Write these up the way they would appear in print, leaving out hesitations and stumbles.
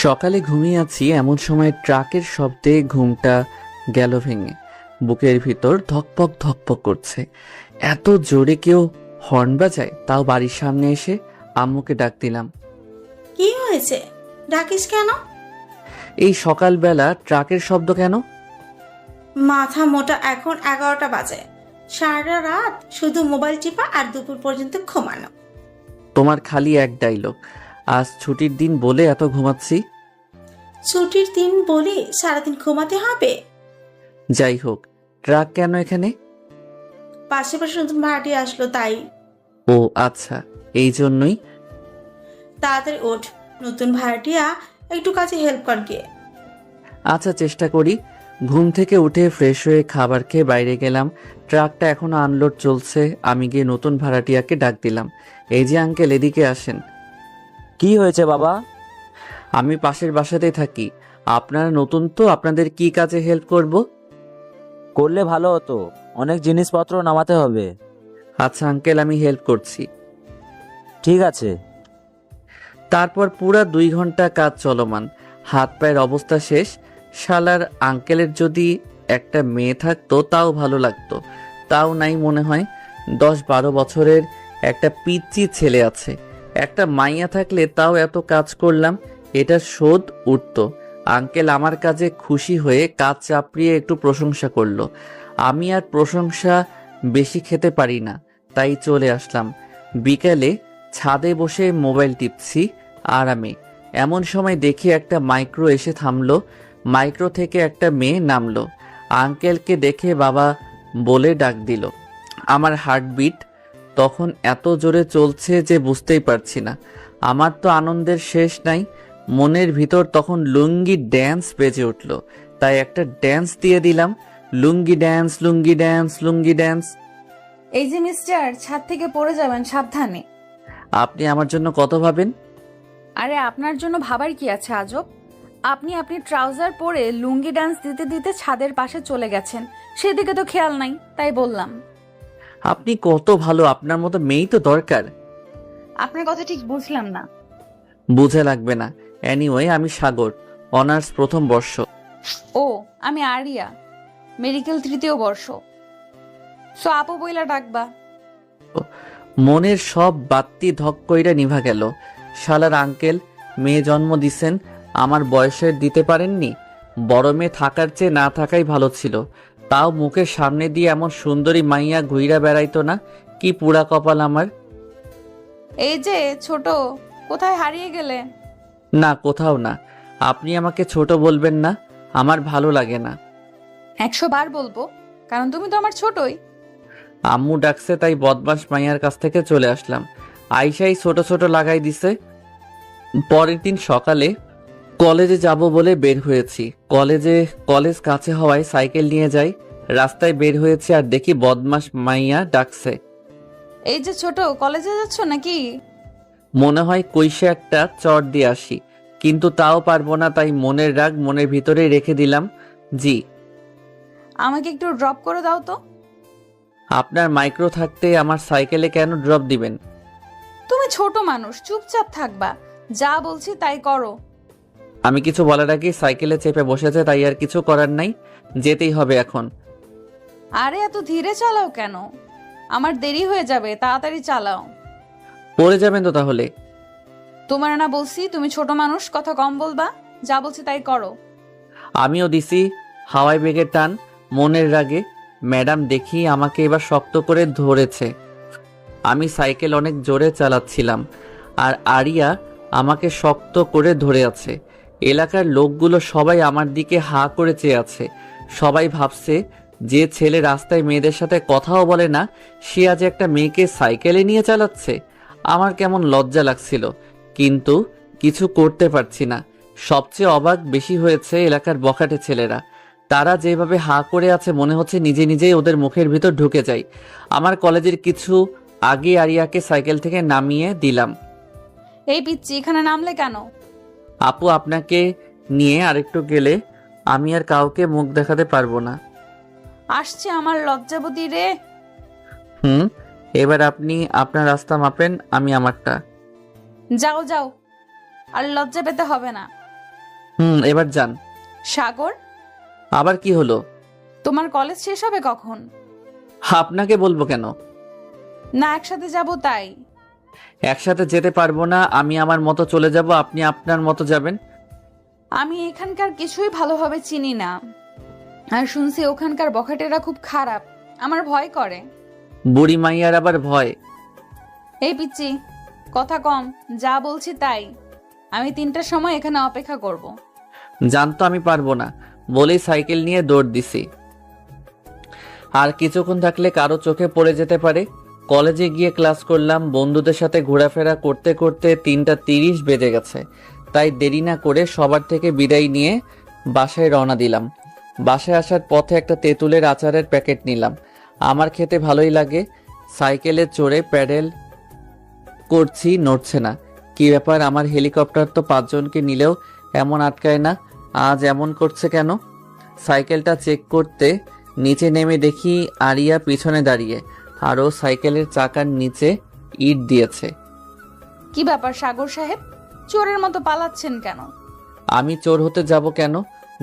সকালে ঘুমিয়ে আছি এমন সময় ট্রাকের শব্দে ঘুমটা গেল ভেঙে। বুকের ভিতর ধকপক ধকপক করছে। এত জোরে কেউ হর্ন বাজায়, তাও বাড়ির সামনে এসে আম্মুকে ডাক দিলাম। কি হয়েছে? ডাকিস কেন? এই সকালবেলা ট্রাকের শব্দ কেন? মাথা মোটা, এখন 11টা বাজে। সারা রাত শুধু মোবাইল টিপা আর দুপুর পর্যন্ত ঘুমানো। তোমার খালি এক ডায়লগ, আজ ছুটির দিন বলে এত ঘুমাচ্ছি। ছুটির দিন বলি সারাদিন ঘুমাতে হবে? যাই হোক, ট্রাক কেন এখানে? পাশে নতুন ভাড়াটি আসলো তাই। ও আচ্ছা, এই জন্যই। তাড়াতাড়ি ওঠ, নতুন ভাড়াটিয়া একটু কাজে হেল্প কর গিয়ে। আচ্ছা, চেষ্টা করি। ঘুম থেকে উঠে ফ্রেশ হয়ে খাবার খেয়ে বাইরে গেলাম। ট্রাকটা এখনো আনলোড চলছে। আমি গিয়ে নতুন ভাড়াটিয়াকে ডাক দিলাম। এই যে আঙ্কেল, এদিকে আসেন। কি হয়েছে বাবা? আমি পাশের বাসাতেই থাকি। আপনারা নতুন তো, আপনাদের কি কাজে হেল্প করব? করলে ভালো হতো, অনেক জিনিসপত্র নামাতে হবে। আচ্ছা আঙ্কেল, আমি হেল্প করছি। ঠিক আছে। তারপর পুরা 2 ঘন্টা কাজ চলমান। হাত পায়ের অবস্থা শেষ। শালার আঙ্কেলের যদি একটা মেয়ে থাকতো তাও ভালো লাগতো, তাও নাই মনে হয়। 10-12 বছরের একটা পিচ্চি ছেলে আছে। একটা মাইয়া থাকলে তাও এত কাজ করলাম, এটা শোধ উঠতো। আঙ্কেল আমার কাজে খুশি হয়ে কাজ চাপড়িয়ে একটু প্রশংসা করলো। আমি আর প্রশংসা বেশি খেতে পারি না, তাই চলে আসলাম। বিকেলে ছাদে বসে মোবাইল টিপছি আরামে। এমন সময় দেখি একটা মাইক্রো এসে থামলো। মাইক্রো থেকে একটা মেয়ে নামলো। আঙ্কেলকে দেখে বাবা বলে ডাক দিল। আমার হার্টবিট তখন এত জোরে চলছে যে বুঝতেই পারছি না। আমার তো আনন্দের শেষ নাই। মনের ভিতর তখন লুঙ্গি ড্যান্স বেজে উঠল, তাই একটা ড্যান্স দিয়ে দিলাম। লুঙ্গি ড্যান্স, লুঙ্গি ড্যান্স, লুঙ্গি ড্যান্স। এই যে মিস্টার, ছাদ থেকে পড়ে যাবেন, সাবধানে। আপনি আমার জন্য কত ভাবেন? আরে আপনার জন্য ভাবার কি আছে আজব? আপনি ট্রাউজার পরে লুঙ্গি ডান্স দিতে দিতে ছাদের পাশে চলে গেছেন, সেদিকে তো খেয়াল নাই, তাই বললাম। আপনি কত ভালো, আপনার মতো মেয়েই তো দরকার। আপনার কথা ঠিক বুঝলাম না। বুঝে লাগবে না। এনিওয়ে, আমি সাগর, অনার্স প্রথম বর্ষ। ও, আমি আরিয়া, মেডিকেল 3য় বর্ষ। সো আপু বইলা ডাকবা। মনের সব বাত্তি ধক কইরা নিভা গেল। শালার আঙ্কেল মেয়ে জন্ম দিছেন, আমার বয়সের দিতে পারেননি। বড় মেয়ে থাকার চেয়ে না থাকাই ভালো ছিল। তাও মুখের সামনে দিয়ে এমন সুন্দরী মাইয়া ঘুইরা বেড়াইতো না। কি পুরা কপাল আমার। এই যে ছোট, কোথায় হারিয়ে গেলে? না, কোথাও না। আপনি আমাকে ছোট বলবেন না, আমার ভালো লাগে না। 100 বার বলবো, কারণ তুমি তো আমার ছোটই। আম্মু ডাকছে তাই বদমাস মাইয়ার কাছ থেকে চলে আসলাম। আইসাই ছোট ছোট লাগাই দিছে। পরের দিন সকালে কলেজে যাব বলে বের হয়েছি। কলেজ কাছে হওয়ায় সাইকেল নিয়ে যাই। রাস্তায় বের হয়েছি আর দেখি বদমাস মাইয়া ডাকছে। এই যে ছোট, কলেজে যাচ্ছ নাকি? মনে হয় কইসে একটা চট দিয়ে আসি, কিন্তু তাও পারবো না, তাই মনের রাগ মনের ভিতরেই রেখে দিলাম। জি। আমাকে একটু ড্রপ করে দাও তো। আপনার মাইক্রো থাকতে আমার সাইকেলে কেন ড্রপ দিবেন? তুমি ছোট মানুষ, চুপচাপ থাকবা, যা বলছি তাই করো। আমি কিছু বলার আগে সাইকেলে চেপে বসেছে, তাই আর কিছু করার নাই, যেতেই হবে এখন। আরে এত ধীরে চালাও কেন? আমার দেরি হয়ে যাবে, তাড়াতাড়ি চালাও। পড়ে যাবেন তো তাহলে। তোমার না বলছি তুমি ছোট মানুষ, কথা কম বলবা, যা বলছি তাই করো। আমিও দিছি হাওয়াই বেগের টান মনের রাগে। ম্যাডাম দেখি আমাকে এবার শক্ত করে ধরেছে। আমি সাইকেল অনেক জোরে চালাচ্ছিলাম আর আরিয়া আমাকে শক্ত করে ধরে আছে। এলাকার লোকগুলো সবাই আমার দিকে হা করে চেয়ে আছে। সবাই ভাবছে যে ছেলে রাস্তায় মেয়েদের সাথে কথাও বলে না, সে আজ একটা মেয়েকে সাইকেলে নিয়ে চালাচ্ছে। আমার কেমন লজ্জা লাগছিল, কিন্তু কিছু করতে পারছি না। সবচেয়ে অবাক বেশি হয়েছে এলাকার বখাটে ছেলেরা। তারা যেভাবে হা করে আছে, মনে হচ্ছে নিজে নিজেই ওদের মুখের ভিতর ঢুকে যায়। আমার কলেজের কিছু আগে আরিয়াকে সাইকেল থেকে নামিয়ে দিলাম। এই পিচ্চি, এখানে নামলে কেন? আপু, আপনাকে নিয়ে আরেকটু গেলে আমি আর কাউকে মুখ দেখাতে পারবো না। আসছে আমার লজ্জাবতী রে। এবার আপনি আপনার রাস্তা মাপেন, আমি আমারটা। যাও যাও, আর লজ্জা পেতে হবে না। এবার যান। সাগর, আবার কি হলো? তোমার কলেজ শেষ হবে কখন? আপনাকে বলবো কেন? না একসাথে যাব তাই। একসাথে যেতে পারবো না। আমি আমার মতো চলে যাব, আপনি আপনার মতো যাবেন। আমি এখানকার কিছুই ভালোভাবে চিনি না, আর শুনছি ওখানকার বখাটেরা খুব খারাপ। আমার ভয় করে। বুড়ি মাইয়ার আবার ভয়? এই পিচ্চি, কথা কম, যা বলছি তাই। আমি 3টার সময় এখানে অপেক্ষা করব। জানতো আমি পারবো না বলেই সাইকেল নিয়ে দৌড় দিছি। আর কিছুক্ষণ থাকলে কারো চোখে পড়ে যেতে পারে। কলেজে গিয়ে ক্লাস করলাম, বন্ধুদের সাথে ঘোরাফেরা করতে করতে 3টা 30 বেজে গেছে। তাই দেরি না করে সবার থেকে বিদায় নিয়ে বাসায় রওনা দিলাম। বাসায় আসার পথে একটা তেঁতুলের আচারের প্যাকেট নিলাম। আমার খেতে ভালোই লাগে। সাইকেলে চড়ে প্যাডেল করছি, নড়ছে না। কি ব্যাপার, আমার হেলিকপ্টার তো 5জনকে নিলেও এমন আটকায় না, আজ এমন করছে কেন? সাইকেলটা চেক করতে নিচে নেমে দেখি আরিয়া পিছনে দাঁড়িয়ে, আরও সাইকেলের চাকার নিচে ইট দিয়েছে। কি ব্যাপার সাগর সাহেব, চোরের মতো পালাচ্ছেন কেন? আমি চোর হতে যাব কেন?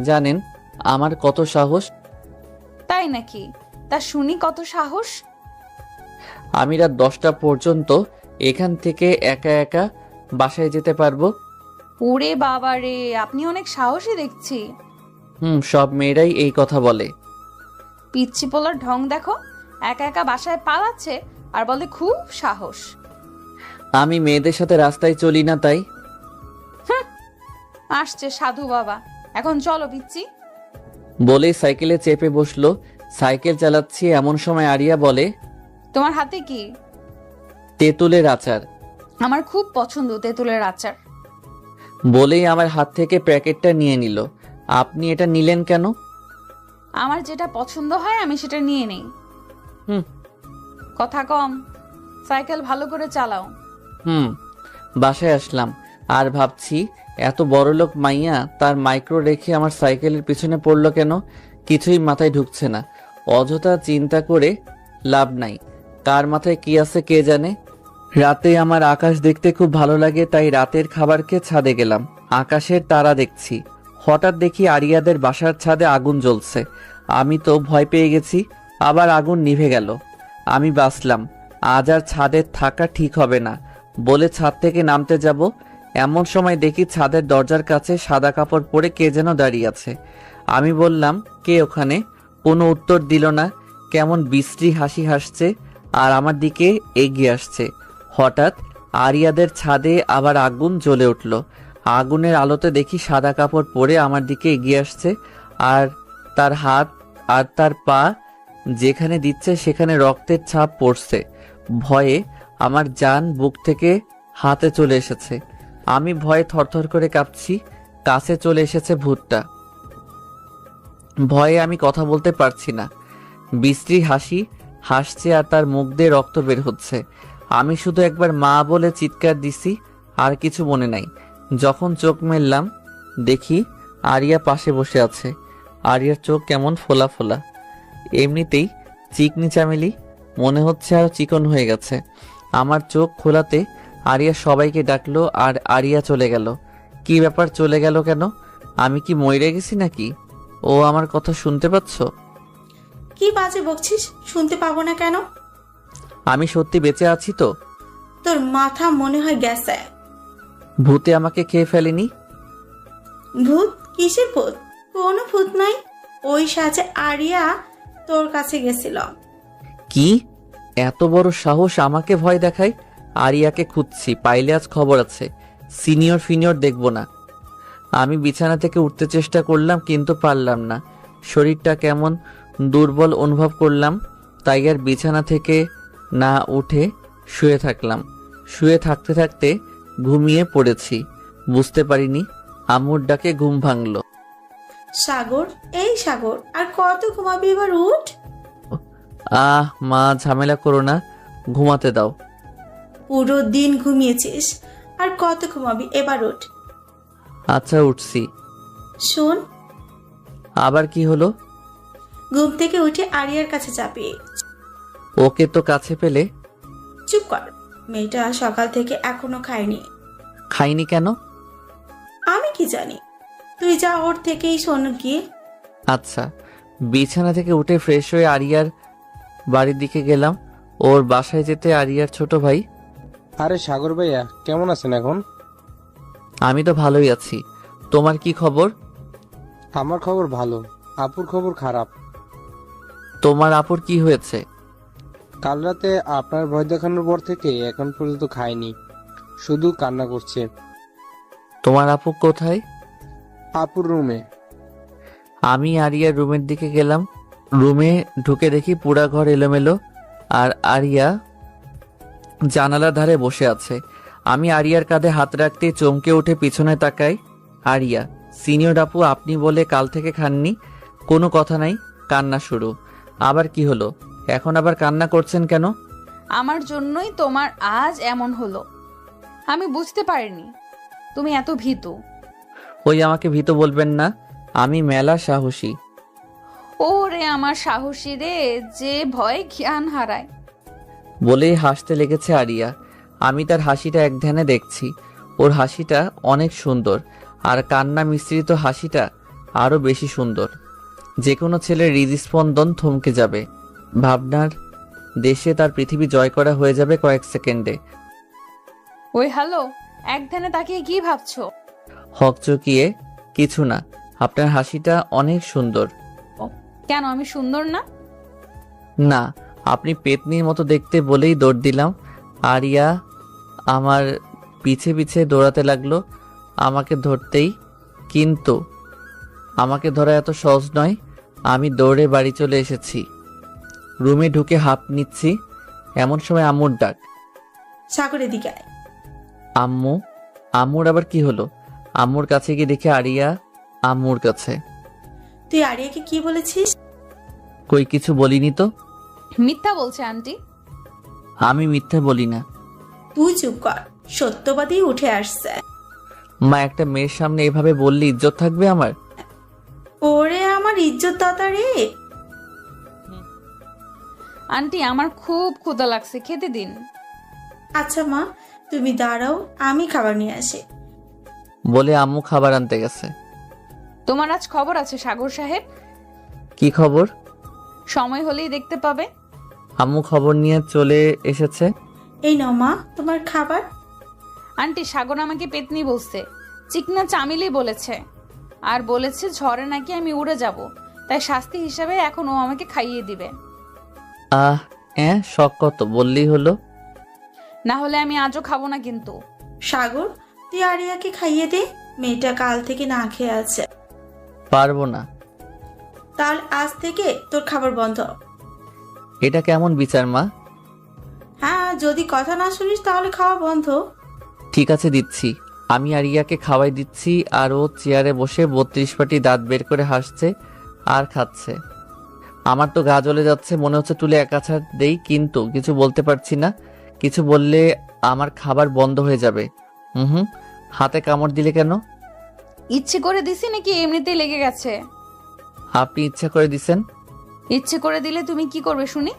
জানেন আমার কত সাহস? তাই নাকি? তা শুনি কত সাহস। আমি রাত 10টা পর্যন্ত এখান থেকে একা একা বাসায় যেতে পারবো। ওরে বাবা রে, আপনি অনেক সাহসী দেখছি। সব মেয়েরাই এই কথা বলে। পিচ্ছি পোলার ঢং দেখো, একা একা বাসায় পালাচ্ছে আর বলে খুব সাহস। আমি মেয়েদের সাথে রাস্তায় চলি না তাই। আসছে সাধু বাবা, এখন চলো পিচ্ছি। বলেই সাইকেলে চেপে বসলো। সাইকেল চালাচ্ছি, এমন সময় আরিয়া বলে, তোমার হাতে কি? তেঁতুলের আচার। আমার খুব পছন্দ তেঁতুলের আচার। বলেই আমার হাত থেকে প্যাকেটটা নিয়ে নিল। আপনি এটা নিলেন কেন? আমার যেটা পছন্দ হয় আমি সেটা নিয়ে নেই। হুম। কথা কম, সাইকেল ভালো করে চালাও। বাসায় আসলাম আর ভাবছি, এত বড়লোক মাইয়া তার মাইক্রো রেখে আমার সাইকেলের পিছনে পড়লো কেন? কিছুই মাথায় ঢুকছে না। অযথা চিন্তা করে লাভ নাই, কার মাথায় কি আছে কে জানে। রাতে আমার আকাশ দেখতে খুব ভালো লাগে, তাই রাতের খাবার খেয়ে ছাদে গেলাম। আকাশের তারা দেখছি। হঠাৎ দেখি আরিয়াদের বাসার ছাদে আগুন জ্বলছে। আমি তো ভয় পেয়ে গেছি, আবার আগুন নিভে গেল। আমি বাঁচলাম। আজ আর ছাদে থাকা ঠিক হবে না বলে ছাদ থেকে নামতে যাব, এমন সময় দেখি ছাদের দরজার কাছে সাদা কাপড় পরে কে যেন দাঁড়িয়ে আছে। আমি বললাম, কে ওখানে? কোনো উত্তর দিল না। কেমন বিশ্রী হাসি হাসছে আর আমার দিকে এগিয়ে আসছে। হঠাৎ আরিয়াদের ছাদে আবার আগুন জ্বলে উঠল। আগুনের আলোতে দেখি সাদা কাপড় পরে আমার দিকে এগিয়ে আসছে, আর তার হাত আর তার পা যেখানে দিচ্ছে সেখানে রক্তের ছাপ পড়ছে। ভয়ে আমার জান বুক থেকে হাতে চলে এসেছে। আমি ভয়ে থরথর করে কাঁপছি। কাছে চলে এসেছে ভূতটা। ভয়ে আমি কথা বলতে পারছি না। বিশ্রী হাসি হাসছে আর তার মুখ দিয়ে রক্ত বের হচ্ছে। আমি শুধু একবার মা বলে চিৎকার দিছি, আর কিছু মনে নাই। যখন চোখ মেললাম দেখি আরিয়া পাশে বসে আছে। আরিয়ার চোখ কেমন ফোলা ফোলা, এমনিতেই চিকনি চামেলি, মনে হচ্ছে আরো চিকন হয়ে গেছে। আমার চোখ খোলাতে আরিয়া সবাইকে ডাকলো আর আরিয়া চলে গেল। কি ব্যাপার, চলে গেল কেন? আমি কি মরে গেছি নাকি? ও আমার কথা শুনতে পাচ্ছ? কি বাজে বকছিস, শুনতে পাবো না কেন? আমি সত্যি বেঁচে আছি তো? তোর মাথা মনে হয় গেছে। ভূতে আমাকে খেয়ে ফেলেনি? ভূত? কিসের ভূত? কোনো ভূত নাই। ওই সাজে আরিয়া তোর কাছে গেছিল। কি এত বড় সাহস আমাকে ভয় দেখায়? আরিয়াকে খুঁজছি, পাইলে আজ খবর আছে। সিনিয়র ফিনিয়র দেখব না। আমি বিছানা থেকে উঠতে চেষ্টা করলাম কিন্তু পারলাম না। শরীরটা কেমন দুর্বল অনুভব করলাম, তাই আর বিছানা থেকে না উঠে শুয়ে থাকলাম। শুয়ে থাকতে থাকতে ঘুমিয়ে পড়েছি। বুঝতে পারিনি আম্মুর ডাকে ঘুম ভাঙলো। সাগর, এই সাগর, আর কত ঘুমাবি? এবার উঠ। মা ঝামেলা করো না, ঘুমাতে দাও। পুরো দিন ঘুমিয়েছিস, আর কত ঘুমাবি? এবার উঠ। আচ্ছা উঠছি। শোন। আবার কি হলো? ঘুম থেকে উঠে আরিয়ার কাছে যাবি। ওকে তো কাছে পেলে। চুপ কর, মেয়েটা সকাল থেকে এখনো খায়নি। খাইনি কেন? আমি কি জানি? তুই যা, ওর থেকেই শোন গিয়ে। আচ্ছা। বিছানা থেকে উঠে ফ্রেশ হয়ে আরিয়ার বাড়ির দিকে গেলাম। ওর বাসায় যেতে আরিয়ার ছোট ভাই। আরে সাগর ভাইয়া, কেমন আছেন এখন? আমি তো ভালোই আছি, তোমার কি খবর? আমার খবর ভালো, আপুর খবর খারাপ। তোমার আপুর কি হয়েছে? কাল রাতে আপনার ভয় দেখানোর পর থেকে এখন পর্যন্ত খায়নি, শুধু কান্না করছে। তোমার আপু কোথায়? আপুর রুমে। আমি আরিয়ার রুমের দিকে গেলাম। রুমে ঢুকে দেখি পুরা ঘর এলোমেলো, আর আরিয়া জানালার ধারে বসে আছে। আমি আরিয়ার কাঁধে হাত রাখতে চমকে উঠে পিছনে তাকাই। আরিয়া, সিনিয়র আপু আপনি বলে কাল থেকে খাননি, কোনো কথা নাই, কান্না শুরু। আবার কি হলো? এখন আবার কান্না করছেন কেন? আমার জন্যই তোমার আজ এমন হলো। আমি বুঝতে পারিনি তুমি এত ভীতু। ওই আমাকে ভীত বলবেন না, আমি মেলা সাহসী। ওরে আমার সাহসী রে, যে ভয় জ্ঞান হারায়। বলেই হাসতে লেগেছে আরিয়া। আমি তার হাসিটা এক ধ্যানে দেখছি। ওর হাসিটা অনেক সুন্দর, আর কান্না মিশ্রিত হাসিটা আরো বেশি সুন্দর। যে কোনো ছেলের হৃদস্পন্দন থমকে যাবে, ভাবনার দেশে তার পৃথিবী জয় করা হয়ে যাবে কয়েক সেকেন্ডে। ওই হ্যালো, এক ধ্যানে তাকিয়ে কি ভাবছো? হকচকিয়ে কিছু না, আপনার হাসিটা অনেক সুন্দর। কেন আমি সুন্দর না? না, আপনি পেতনির মতো দেখতে বলেই দৌড় দিলাম। আরিয়া আমার পিছে পিছে দৌড়াতে লাগলো আমাকে ধরতেই, কিন্তু আমাকে ধরা এত সহজ নয়। আমি দৌড়ে বাড়ি চলে এসেছি। রুমে ঢুকে হাঁপ নিচ্ছি, এমন সময় আম্মুর ডাক। সাগরের দিকে আয়। আম্মু? আম্মুর আবার কি হলো? আম্মুর কাছে গিয়ে দেখে আরিয়া আম্মুর কাছে। তুই আরিয়াকে কি বলেছিস? কই কিছু বলিনি তো। মিথ্যা বলছে আন্টি। আমি মিথ্যা বলি না। তুই চুপ কর, সত্যবাদী উঠে আসছে। মা, একটা মেয়ের সামনে এভাবে বললে ইজ্জত থাকবে আমার? ওরে আমার ইজ্জত দাতা রে। আন্টি আমার খুব ক্ষুধা লাগছে, খেতে দিন। আচ্ছা মা, তুমি দাঁড়াও, আমি খাবার নিয়ে আসি। বলে আম্মু খাবার আনতে গেছে। তোমার আজ খবর আছে সাগর সাহেব, কি খবর? সময় হলেই দেখতে পাবে। আম্মু খবর নিয়ে চলে এসেছে। এই নাও মা তোমার খাবার। আন্টি, সাগর আমাকে পেতনি বলছে, চিকনা চামিলি বলেছে, আর বলেছে ঝড়ে নাকি আমি উড়ে যাব, তাই শাস্তি হিসাবে এখন ও আমাকে খাইয়ে দিবে। শখ কত, বললেই হলো। না হলে আমি আজও খাবো না কিন্তু। সাগর, তুই আরিয়াকে খাইয়ে দে, মেয়েটা কাল থেকে না খেয়ে আছে। পারবো না। তাহলে আজ থেকে তোর খাবার বন্ধ। এটা কেমন বিচার মা? হ্যাঁ, যদি কথা না শুনিস তাহলে খাওয়া বন্ধ। ঠিক আছে, দিচ্ছি। আমি আরিয়াকে খাওয়াই দিচ্ছি, আর ও চেয়ারে বসে 32 পাটি দাঁত বের করে হাসছে আর খাচ্ছে। আমার তো গা জ্বলে যাচ্ছে, মনে হচ্ছে তুলে এক আছাড় দেই, কিন্তু কিছু বলতে পারছি না। কিছু বললে আমার খাবার বন্ধ হয়ে যাবে। হুম, হাতে কামড় দিলে কেন? ইচ্ছে করে দিছি নাকি এমনিতেই লেগে গেছে? আপনি ইচ্ছা করে দিছেন। ইচ্ছে করে দিলে তুমি কি করবে শুনি?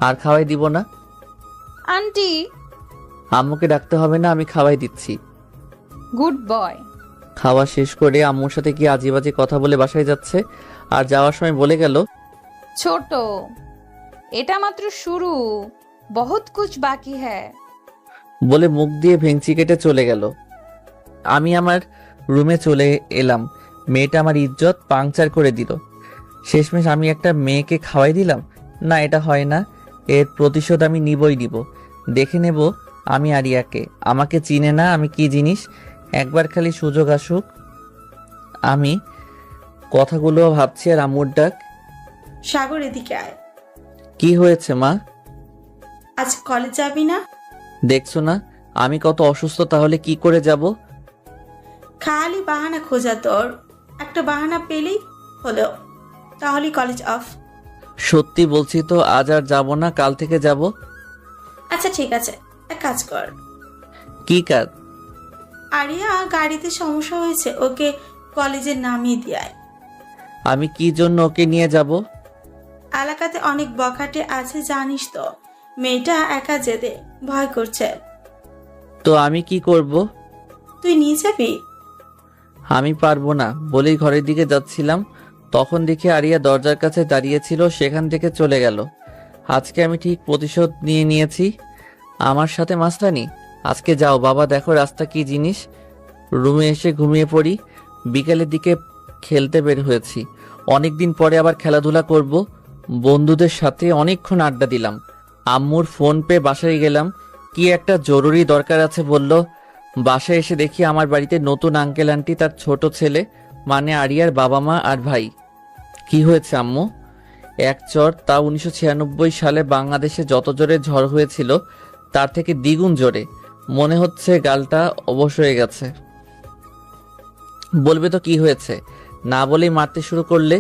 আর খাওয়াই দিব না। আন্টি। আম্মুকে ডাকতে হবে না, আমি খাওয়াই দিচ্ছি। Good boy. খাওয়া শেষ করে আম্মুর সাথে কি আজেবাজে কথা বলে বাসায় যাচ্ছে, আর যাওয়ার সময় বলে গেল, ছোট, এটা মাত্র শুরু, বহুত কুছ বাকি হ্যায়। বলে মুখ দিয়ে ভেঙচি কেটে চলে গেল। আমি আমার রুমে চলে এলাম। মেয়েটা আমার ইজ্জত পাংচার করে দিল। শেষমেশ আমি একটা মেয়েকে খাওয়াই দিলাম। না, এটা হয় না। এর প্রতিশোধ আমি নিবই নিব। দেখে নেব আমি আরিয়াকে। আমাকে চিনে না আমি কি জিনিস। একবার খালি সুযোগ আসুক। আমি কথাগুলো ভাবছি, আর আম্মুর ডাক। সাগর এদিকে আয়। কি হয়েছে মা? আজ কলেজ যাবি না? দেখছো না আমি কত অসুস্থ, তাহলে কি করে যাব? খালি বাহানা খোঁজা তোর। একটা বাহানা পেলেই হলো, তাহলে কলেজ অফ। সত্যি বলছি তো, আজ আর যাবো না, কাল থেকে যাব। আচ্ছা ঠিক আছে, এক কাজ কর। কি কাজ? আরিয়া গাড়িতে সমস্যা হয়েছে, ওকে কলেজে নামিয়ে দিয়ে। আমি কি জন্য ওকে নিয়ে যাব? এলাকাতে অনেক বখাটে আছে জানিস তো, মেয়েটা একা যেতে ভয় করছে। তো আমি কি করব? তুই নিয়ে যাবি? আমি পারবো না বলেই ঘরের দিকে যাচ্ছিলাম, তখন দেখি আরিয়া দরজার কাছে দাঁড়িয়েছিল, সেখান থেকে চলে গেল। আজকে আমি ঠিক প্রতিশোধ নিয়ে নিয়েছি। আমার সাথে মাস্তানি? আজকে যাও বাবা, দেখো রাস্তা কি জিনিস। রুমে এসে ঘুমিয়ে পড়ি। বিকেলের দিকে খেলতে বের হয়েছি। অনেকদিন পরে আবার খেলাধুলা করব। বন্ধুদের সাথে অনেকক্ষণ আড্ডা দিলাম। আম্মুর ফোন পেয়ে বাসায় গেলাম, কি একটা জরুরি দরকার আছে বলল। বাসায় এসে দেখি আমার বাড়িতে নতুন আঙ্কেল আন্টি, তার ছোট ছেলে মানে আরিয়ার বাবা মা আর ভাই। কি হয়েছে আম্মু? এক চর, তা 1996 সালে বাংলাদেশে যত জোরে ঝড় হয়েছিল তার থেকে দ্বিগুণ জোরে। মনে হচ্ছে গালটা অবশ হয়ে গেছে। বলবে তো কি হয়েছে, না বলেই মারতে শুরু করলে।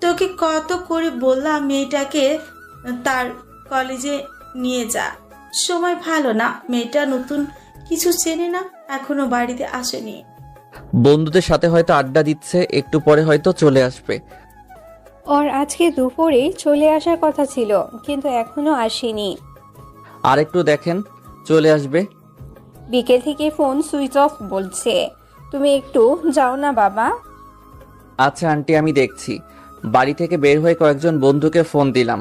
তোকে কত করে বললাম মেয়েটাকে তার কলেজে নিয়ে যা। সময় ভালো না, মেয়েটা নতুন কিছু চেনে না, এখনো বাড়িতে আসেনি। বন্ধুদের সাথে হয়তো আড্ডা দিচ্ছে, একটু পরে হয়তো চলে আসবে। ওর আজকে দুপুরে চলে আসার কথা ছিল, কিন্তু এখনো আসেনি। আর একটু দেখেন, চলে আসবে। বিকেল থেকে ফোন সুইচ অফ বলছে। তুমি একটু যাও না বাবা। আচ্ছা আন্টি, আমি দেখছি। বাড়ি থেকে বের হয়ে কয়েকজন বন্ধুকে ফোন দিলাম,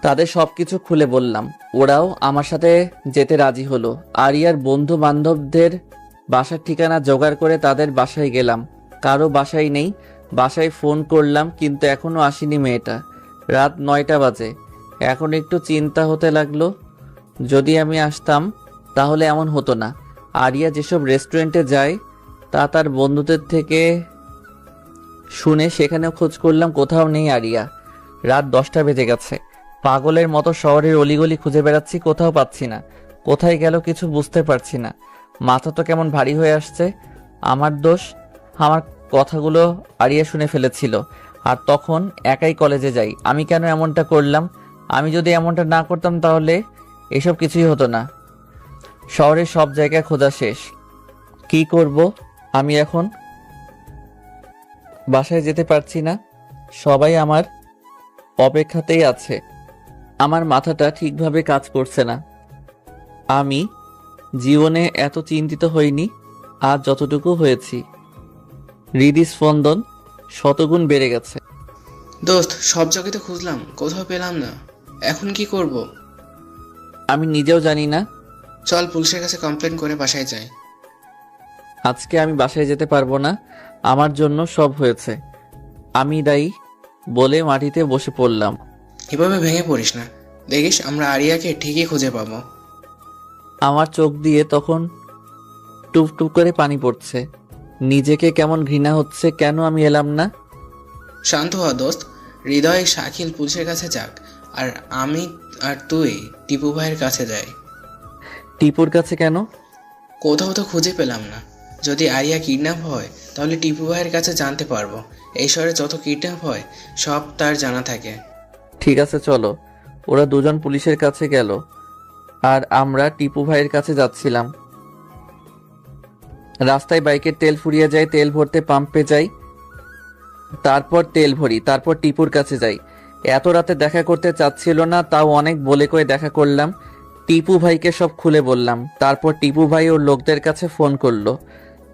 তাদের সবকিছু খুলে বললাম। ওরাও আমার সাথে যেতে রাজি হলো। আরিয়ার বন্ধু বান্ধবদের বাসার ঠিকানা জোগাড় করে তাদের বাসায় গেলাম। কারো বাসায় নেই। বাসায় ফোন করলাম, কিন্তু এখনো আসেনি মেয়েটা। রাত 9টা বাজে। এখন একটু চিন্তা হতে লাগলো, যদি আমি আসতাম তাহলে এমন হতো না। আরিয়া যেসব রেস্টুরেন্টে যায় তা তার বন্ধুদের থেকে শুনে সেখানেও খোঁজ করলাম, কোথাও নেই আরিয়া। রাত 10টা বেজে গেছে। পাগলের মতো শহরের অলিগলি খুঁজে বেড়াচ্ছি, কোথাও পাচ্ছি না। কোথায় গেল কিছু বুঝতে পারছি না। মাথা তো কেমন ভারী হয়ে আসছে। আমার দোষ, আমার কথাগুলো আরিয়া শুনে ফেলেছিল। আর তখন একাই কলেজে যাই। আমি কেন এমনটা করলাম? আমি যদি এমনটা না করতাম তাহলে এসব কিছুই হতো না। শহরের সব জায়গায় খোঁজা শেষ। কি করব আমি এখন? বাসায় যেতে পারছি না। সবাই আমার অপেক্ষাতেই আছে। আমার মাথাটা ঠিকভাবে কাজ করছে না। আমি জীবনে এত চিন্তিত হইনি আজ যতটুকু হয়েছি। হৃদস্পন্দন শতগুণ বেড়ে গেছে। দোস্ত, সব জায়গাতে খুঁজলাম, কোথাও পেলাম না। এখন কি করব? আমি নিজেও জানি না। চল পুলিশের কাছে কমপ্লেন করে বাসায় যাই। আজকে আমি বাসায় যেতে পারবো না। আমার জন্য সব হয়েছে, আমি দায়ী বলে মাটিতে বসে পড়লাম। এভাবে ভেঙে পড়িস না, দেখিস আমরা আরিয়াকে ঠিকই খুঁজে পাবো। আমার চোখ দিয়ে তখন টুপ টুপ করে পানি পড়ছে। নিজেকে কেমন ঘৃণা হচ্ছে, কেন আমি এলাম না। শান্ত হ দোস্ত, হৃদয় শাকিল পুলিশের কাছে যাক, আর আমি আর তুই টিপু ভাইয়ের কাছে যাই। টিপুর কাছে কেন? কোথাও তো খুঁজে পেলাম না। যদি আরিয়া কিডন্যাপ হয় তাহলে টিপু ভাইয়ের কাছে জানতে পারবো। এই শহরে যত কিডন্যাপ হয় সব তার জানা থাকে। ঠিক আছে চলো। ওরা দুজন পুলিশের কাছে গেল আর আমরা টিপু ভাইয়ের কাছে যাচ্ছিলাম। রাস্তায় বাইকের তেল ফুরিয়ে যায়, তেল ভরতে পাম্পে যাই, তারপর তেল ভরি, তারপর টিপুর কাছে যাই। এত রাতে দেখা করতে চাচ্ছিল না, তাও অনেক বলে কয়ে দেখা করলাম। টিপু ভাইকে সব খুলে বললাম। তারপর টিপু ভাই ওর লোকদের কাছে ফোন করলো।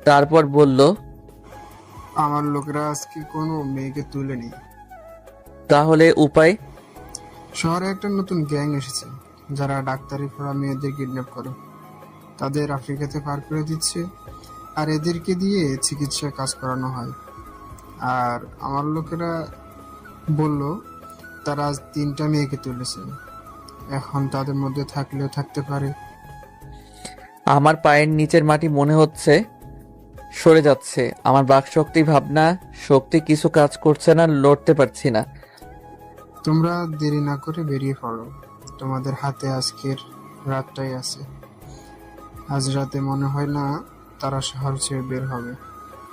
তারপর বলল, আমার লোকেরা আজকে কোনো মেয়েকে তুলেনি। তাহলে উপায়? শহরে একটা নতুন গ্যাং এসেছে যারা ডাক্তারি পড়া মেয়েদের কিডন্যাপ করে, তাদের আফ্রিকাতে পার করে দিচ্ছে, আর এদেরকে দিয়ে চিকিৎসায় কাজ করানো হয়। আর আমার লোকেরা বলল তারা আজ 3টা মেয়েকে তুলেছে। এখন তাদের মধ্যে থাকলেও থাকতে পারে। আমার পায়ের নিচের মাটি মনে হচ্ছে সরে যাচ্ছে। আমার বাকশক্তি, ভাবনা শক্তি কিছু কাজ করছে না, লড়তে পারছি না। তোমরা দেরি না করে বেরিয়ে পড়ো, তোমাদের হাতে আজকের রাতটাই আছে। আজ রাতে মনে হয় না তারা শহর ছেড়ে বের হবে,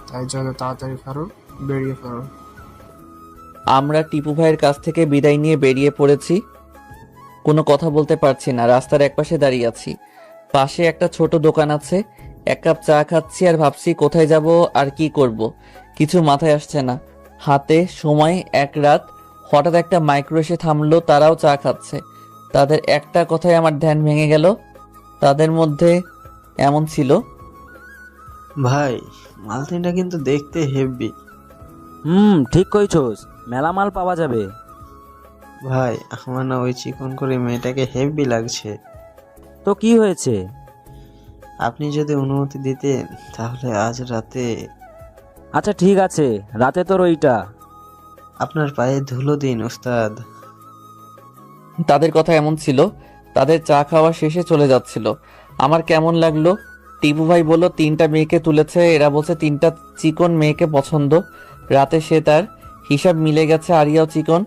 তাই যত তাড়াতাড়ি পারো বেরিয়ে পড়ো। আমরা টিপু ভাইয়ের কাছ থেকে বিদায় নিয়ে বেরিয়ে পড়েছি। কোনো কথা বলতে পারছি না। রাস্তার একপাশে দাঁড়িয়ে আছি। পাশে একটা ছোট দোকান আছে। 1 কাপ চা খাচ্ছি আর ভাবছি কোথায় যাব আর কি করব। কিছু মাথায় আসছে না। হাতে সময় 1 রাত। হঠাৎ একটা মাইক্রো এসে থামলো, তারাও চা খাচ্ছে। তাদের একটা কথায় আমার ধ্যান ভেঙে গেল। তাদের মধ্যে এমন ছিল, ভাই, মালতিনটা কিন্তু দেখতে হেভি। ঠিক কইছস, মেলা মাল পাওয়া যাবে। ভাই, আমার না ওই চিকন করে মেয়েটাকে হেভি লাগছে। তো কি হয়েছে? আপনি যদি অনুমতি দিতেন তাহলে আজ রাতে আচ্ছা ঠিক আছে, রাতে তোর ওইটা। আপনার পায়ে ধুলো দিন ওস্তাদ। তাদের কথা এমন ছিল, তাদের চা খাওয়া শেষে চলে যাচ্ছিল। আমার কেমন লাগলো। টিপু ভাই বলল 3টা মেয়েকে তুলেছে, এরা বলছে 3টা চিকন মেয়েকে পছন্দ। রাতে সে তার হিসাব মিলে গেছে, আরিয়াও চিকন।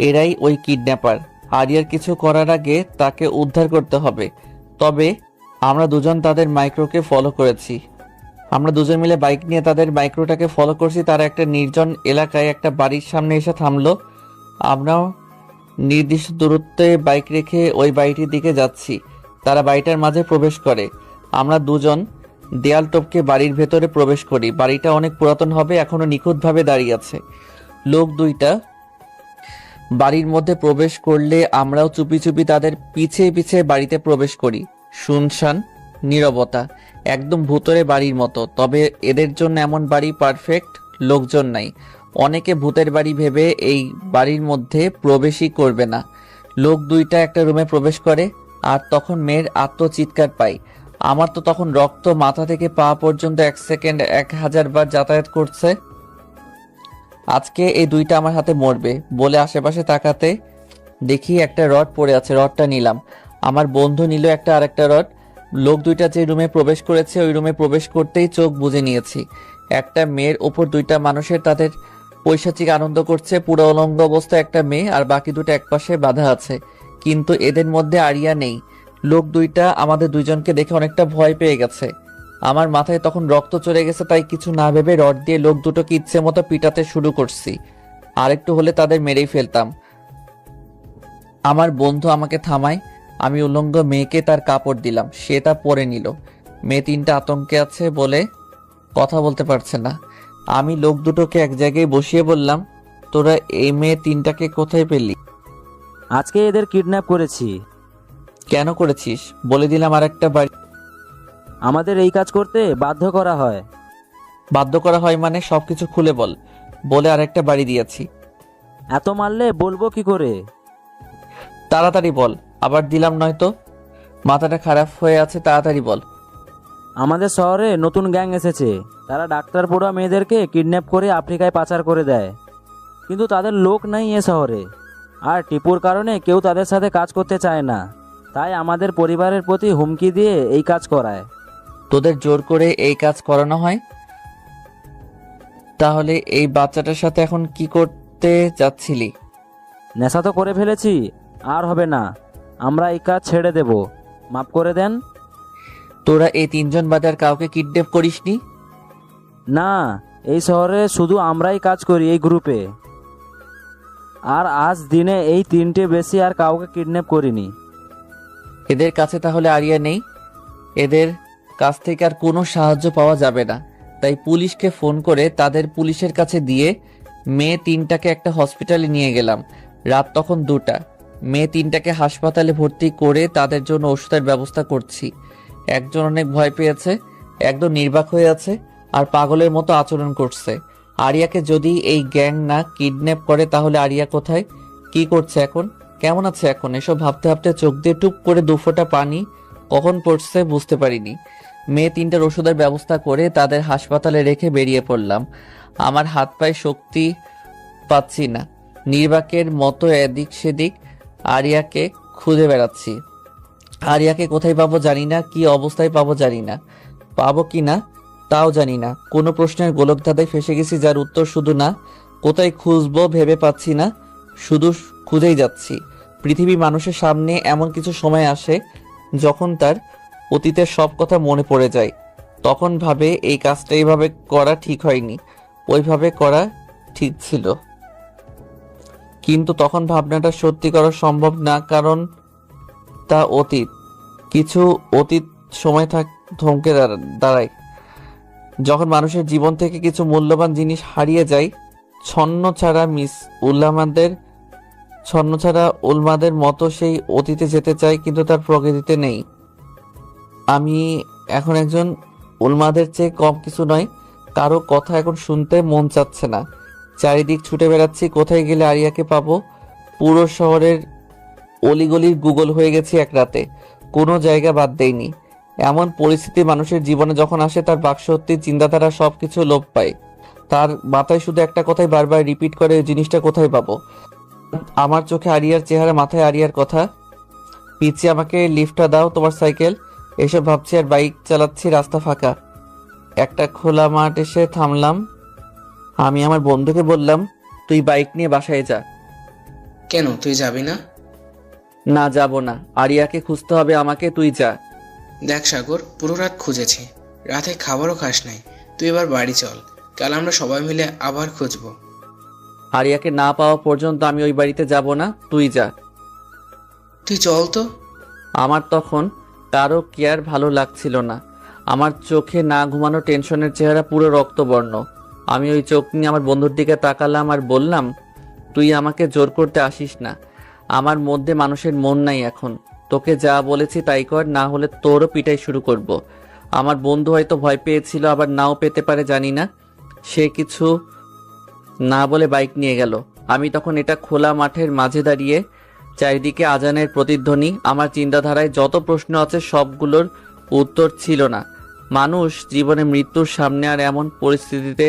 এরাই ওই কিডন্যাপার। আরিয়ার কিছু করার আগে তাকে উদ্ধার করতে হবে। তবে আমরা দুজন তাদের মাইক্রোকে ফলো করেছি। আমরা দুজন মিলে বাইক নিয়ে তাদের মাইক্রোটাকে ফলো করছি। তারা একটা নির্জন এলাকায় একটা বাড়ির সামনে এসে থামলো। আমরাও নির্দিষ্ট দূরত্বে বাইক রেখে ওই বাড়িটির দিকে যাচ্ছি। তারা বাড়িটার মাঝে প্রবেশ করে। আমরা দুজন দেয়াল টপকে বাড়ির ভেতরে প্রবেশ করি। বাড়িটা অনেক পুরাতন হবে, এখনো নিখুঁতভাবে দাঁড়িয়ে আছে। লোক দুইটা বাড়ির মধ্যে প্রবেশ করলে আমরাও চুপি চুপি তাদের পিছে পিছে বাড়িতে প্রবেশ করি। শুনশান নীরবতা, একদম ভূতরে বাড়ির মতো। তবে এদের জন্য এমন বাড়ি পারফেক্ট, লোকজন নাই। অনেকে ভূতের বাড়ি ভেবে এই বাড়ির মধ্যে প্রবেশই করবে না। লোক দুইটা একটা রুমে প্রবেশ করে, আর তখন মেয়ের আত্মচিৎকার পাই। আমার তো তখন রক্ত মাথা থেকে পা পর্যন্ত 1 সেকেন্ড 1000 বার যাতায়াত করছে। আজকে এই দুইটা আমার হাতে মরবে বলে আশেপাশে তাকাতে দেখি একটা রড পড়ে আছে। রডটা নিলাম। আমার বন্ধু নিল একটা আরেকটা রড। লোক দুইটা যে রুমে প্রবেশ করেছে ওই রুমে প্রবেশ করতেই চোখ বুজে নিয়েছি। একটা মেয়ের ওপর দুইটা মানুষের তাদের পৈশাচিক আনন্দ করছে। পুরো অলঙ্গ অবস্থায় একটা মেয়ে, আর বাকি দুটো একপাশে বাঁধা আছে। কিন্তু এদের মধ্যে আরিয়া নেই। লোক দুইটা আমাদের দুইজনকে দেখে অনেকটা ভয় পেয়ে গেছে। আমার মাথায় তখন রক্ত চলে গেছে, তাই কিছু না ভেবে রড দিয়ে লোক দুটোকে ইচ্ছে মতো পিটাতে শুরু করছি। আরেকটু হলে তাদের মেরেই ফেলতাম। আমার বন্ধু আমাকে থামায়। আমি উলঙ্গ মেয়েকে তার কাপড় দিলাম, সে তা পরে নিল। মেয়ে 3টা আতঙ্কে আছে বলে কথা বলতে পারছে না। আমি লোক দুটোকে এক জায়গায় বসিয়ে বললাম, তোরা এই মেয়ে 3টাকে কোথায় পেলি? আজকে এদের কিডন্যাপ করেছি। কেন করেছিস? বলে দিলাম আর একটা বাড়ি। আমাদের এই কাজ করতে বাধ্য করা হয়। বাধ্য করা হয় মানে সবকিছু খুলে বল। বলে আরেকটা বাড়ি দিয়েছি। এত মারলে বলবো কি করে? তাড়াতাড়ি বল, আবার দিলাম নয়তো। মাথাটা খারাপ হয়ে আছে, তাড়াতাড়ি বল। আমাদের শহরে নতুন গ্যাং এসেছে। তারা ডাক্তার পড়ুয়া মেয়েদেরকে কিডন্যাপ করে আফ্রিকায় পাচার করে দেয়। কিন্তু তাদের লোক নাই এ শহরে, আর টিপুর কারণে কেউ তাদের সাথে কাজ করতে চায় না। তাই আমাদের পরিবারের প্রতি হুমকি দিয়ে এই কাজ করায়। তোদের জোর করে এই কাজ করানো হয়? তাহলে এই বাচ্চাটার সাথে এখন কি করতে যাচ্ছিলি? নেশা তো করে ফেলেছি, আর হবে না। আমরা এই কাজ ছেড়ে দেব, মাফ করে দেন। তোরা এই 3জন বাদে আর কাউকে কিডন্যাপ করিসনি? না, এই শহরে শুধু আমরাই কাজ করি এই গ্রুপে। আর আজ দিনে এই 3টে বেশি আর কাউকে কিডন্যাপ করিনি। এদের কাছে তাহলে আরিয়া নেই। এদের কাছ থেকে আর কোনো সাহায্য পাওয়া যাবে না। তাই পুলিশকে ফোন করে তাদের পুলিশের কাছে দিয়ে মেয়ে 3টাকে একটা হসপিটালে নিয়ে গেলাম। রাত তখন 2টা। মেয়ে 3টাকে হাসপাতালে ভর্তি করে তাদের জন্য ওষুধের ব্যবস্থা করছি। একজন অনেক ভয় পেয়েছে, একদম নির্বাক হয়ে আছে, আর পাগলের মতো আচরণ করছে। আরিয়াকে যদি এই গ্যাং না কিডন্যাপ করে তাহলে আরিয়া কোথায়, কি করছে এখন, কেমন আছে এখন, এসব ভাবতে ভাবতে চোখ দিয়ে টুপ করে 2 ফোঁটা পানি কখন পড়ছে বুঝতে পারিনি। মেয়ে 3টার ওষুধের ব্যবস্থা করে তাদের হাসপাতালে রেখে বেরিয়ে পড়লাম। আমার হাত পায়ে শক্তি পাচ্ছি না, নির্বাকের মতো এদিক সেদিক আরিয়াকে খুঁজে বেড়াচ্ছি। আরিয়াকে কোথায় পাবো জানি না, কি অবস্থায় পাবো জানি না, পাবো কি না তাও জানি না। কোনো প্রশ্নের গোলকধাঁধায় ফেসে গেছি যার উত্তর শুধু না। কোথায় খুঁজবো ভেবে পাচ্ছি না, শুধু খুঁজেই যাচ্ছি। পৃথিবী মানুষের সামনে এমন কিছু সময় আসে যখন তার অতীতের সব কথা মনে পড়ে যায়। তখন ভাবে এই কাজটা এইভাবে করা ঠিক হয়নি, ওইভাবে করা ঠিক ছিল। কিন্তু তখন ভাবনাটা সত্যি করা সম্ভব না, কারণ তা অতীত। কিছু অতীত সময় থমকে দাঁড়ায় যখন মানুষের জীবন থেকে কিছু মূল্যবান জিনিস হারিয়ে যায়। ছন্ন ছাড়া উলমাদের মতো সেই অতীতে যেতে চায়, কিন্তু তার প্রকৃতিতে নেই। আমি এখন একজন উন্মাদের চেয়ে কম কিছু নয়। কারো কথা এখন শুনতে মন চাচ্ছে না। চারিদিক ছুটে বেড়াচ্ছি, কোথায় গেলে আরিয়াকে পাবো। পুরো শহরের অলিগলির গুগল হয়ে গেছি এক রাতে, কোনো জায়গা বাদ দেয়নি। এমন পরিস্থিতি মানুষের জীবনে যখন আসে, তার বাকশক্তি, চিন্তাধারা সবকিছু লোপ পায়। তার মাথায় শুধু একটা কথাই বারবার রিপিট করে, এই জিনিসটা কোথায় পাবো। আমার চোখে আরিয়ার চেহারা, মাথায় আরিয়ার কথা। পিচ্ছি, আমাকে লিফটটা দাও, তোমার সাইকেল। এসব ভাবছি আর বাইক চালাচ্ছি, রাস্তা ফাঁকা। একটা খোলা মাঠ এসে থামলাম। আমি আমার বন্ধুকে বললাম, তুই বাইক নিয়ে বাসায় যা। কেন, তুই যাবি না? না, যাব না। আরিয়াকে খুঁজতে হবে আমাকে, তুই যা। দেখ সাগর, পুরো রাত খুঁজেছি, রাতে খাবারও খাস নাই। তুই এবার বাড়ি চল, কাল আমরা সবাই মিলে আবার খুঁজবো। আরিয়াকে না পাওয়া পর্যন্ত আমি ওই বাড়িতে যাব না, তুই যা। তুই চল তো। আমার তখন কারো কেয়ার ভালো লাগছিল না। আমার চোখে না ঘুমানো টেনশনের চেহারা পুরো রক্তবর্ণ। আমি ওই চোখ নিয়ে আমার বন্ধুর দিকে তাকালাম আর বললাম, তুই আমাকে জোর করতে আসিস না। আমার মধ্যে মানুষের মন নাই এখন। তোকে যা বলেছি তাই কর, না হলে তোরও পিটাই শুরু করব। আমার বন্ধু হয়তো ভয় পেয়েছিল, আবার নাও পেতে পারে, জানি না। সে কিছু না বলে বাইক নিয়ে গেল। আমি তখন এটা খোলা মাঠের মাঝে দাঁড়িয়ে, চারিদিকে আজানের প্রতিধ্বনি। আমার চিন্তাধারায় যত প্রশ্ন আছে সবগুলোর উত্তর ছিল না। মানুষ জীবনে মৃত্যুর সামনে আর এমন পরিস্থিতিতে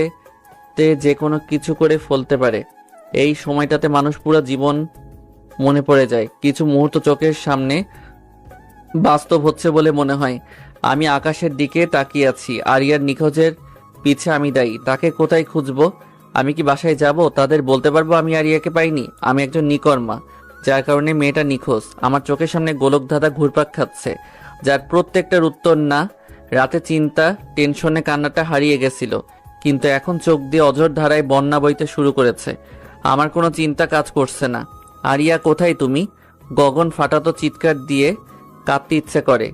যে কোনো কিছু করে ফেলতে পারে। এই সময়টাতে মানুষ পুরো জীবন মনে পড়ে যায়। কিছু মুহূর্ত চোখের সামনে বাস্তব হচ্ছে বলে মনে হয়। আমি আকাশের দিকে তাকিয়ে আছি। আরিয়ার নিখোঁজের পিছে আমি দায়ী। তাকে কোথায় খুঁজবো? আমি কি বাসায় যাব? তাদের বলতে পারবো আমি আরিয়াকে পাইনি? আমি একজন নিকর্মা, যার কারণে মেয়েটা নিখোঁজ। আমার চোখের সামনে গোলকধাঁধা ঘুরপাক খাচ্ছে, যার প্রত্যেকটার উত্তর না। রাতে চিন্তা, টেনশনে কান্নাটা হারিয়ে গেছিল, কিন্তু এখন চোখ দিয়ে অঝোর ধারায় বন্যা বইতে শুরু করেছে। আমার কোনো চিন্তা কাজ করছে না। আরিয়া কোথায় তুমি? গগন ফাটাতো চিৎকার দিয়ে কাঁদতে ইচ্ছে করে।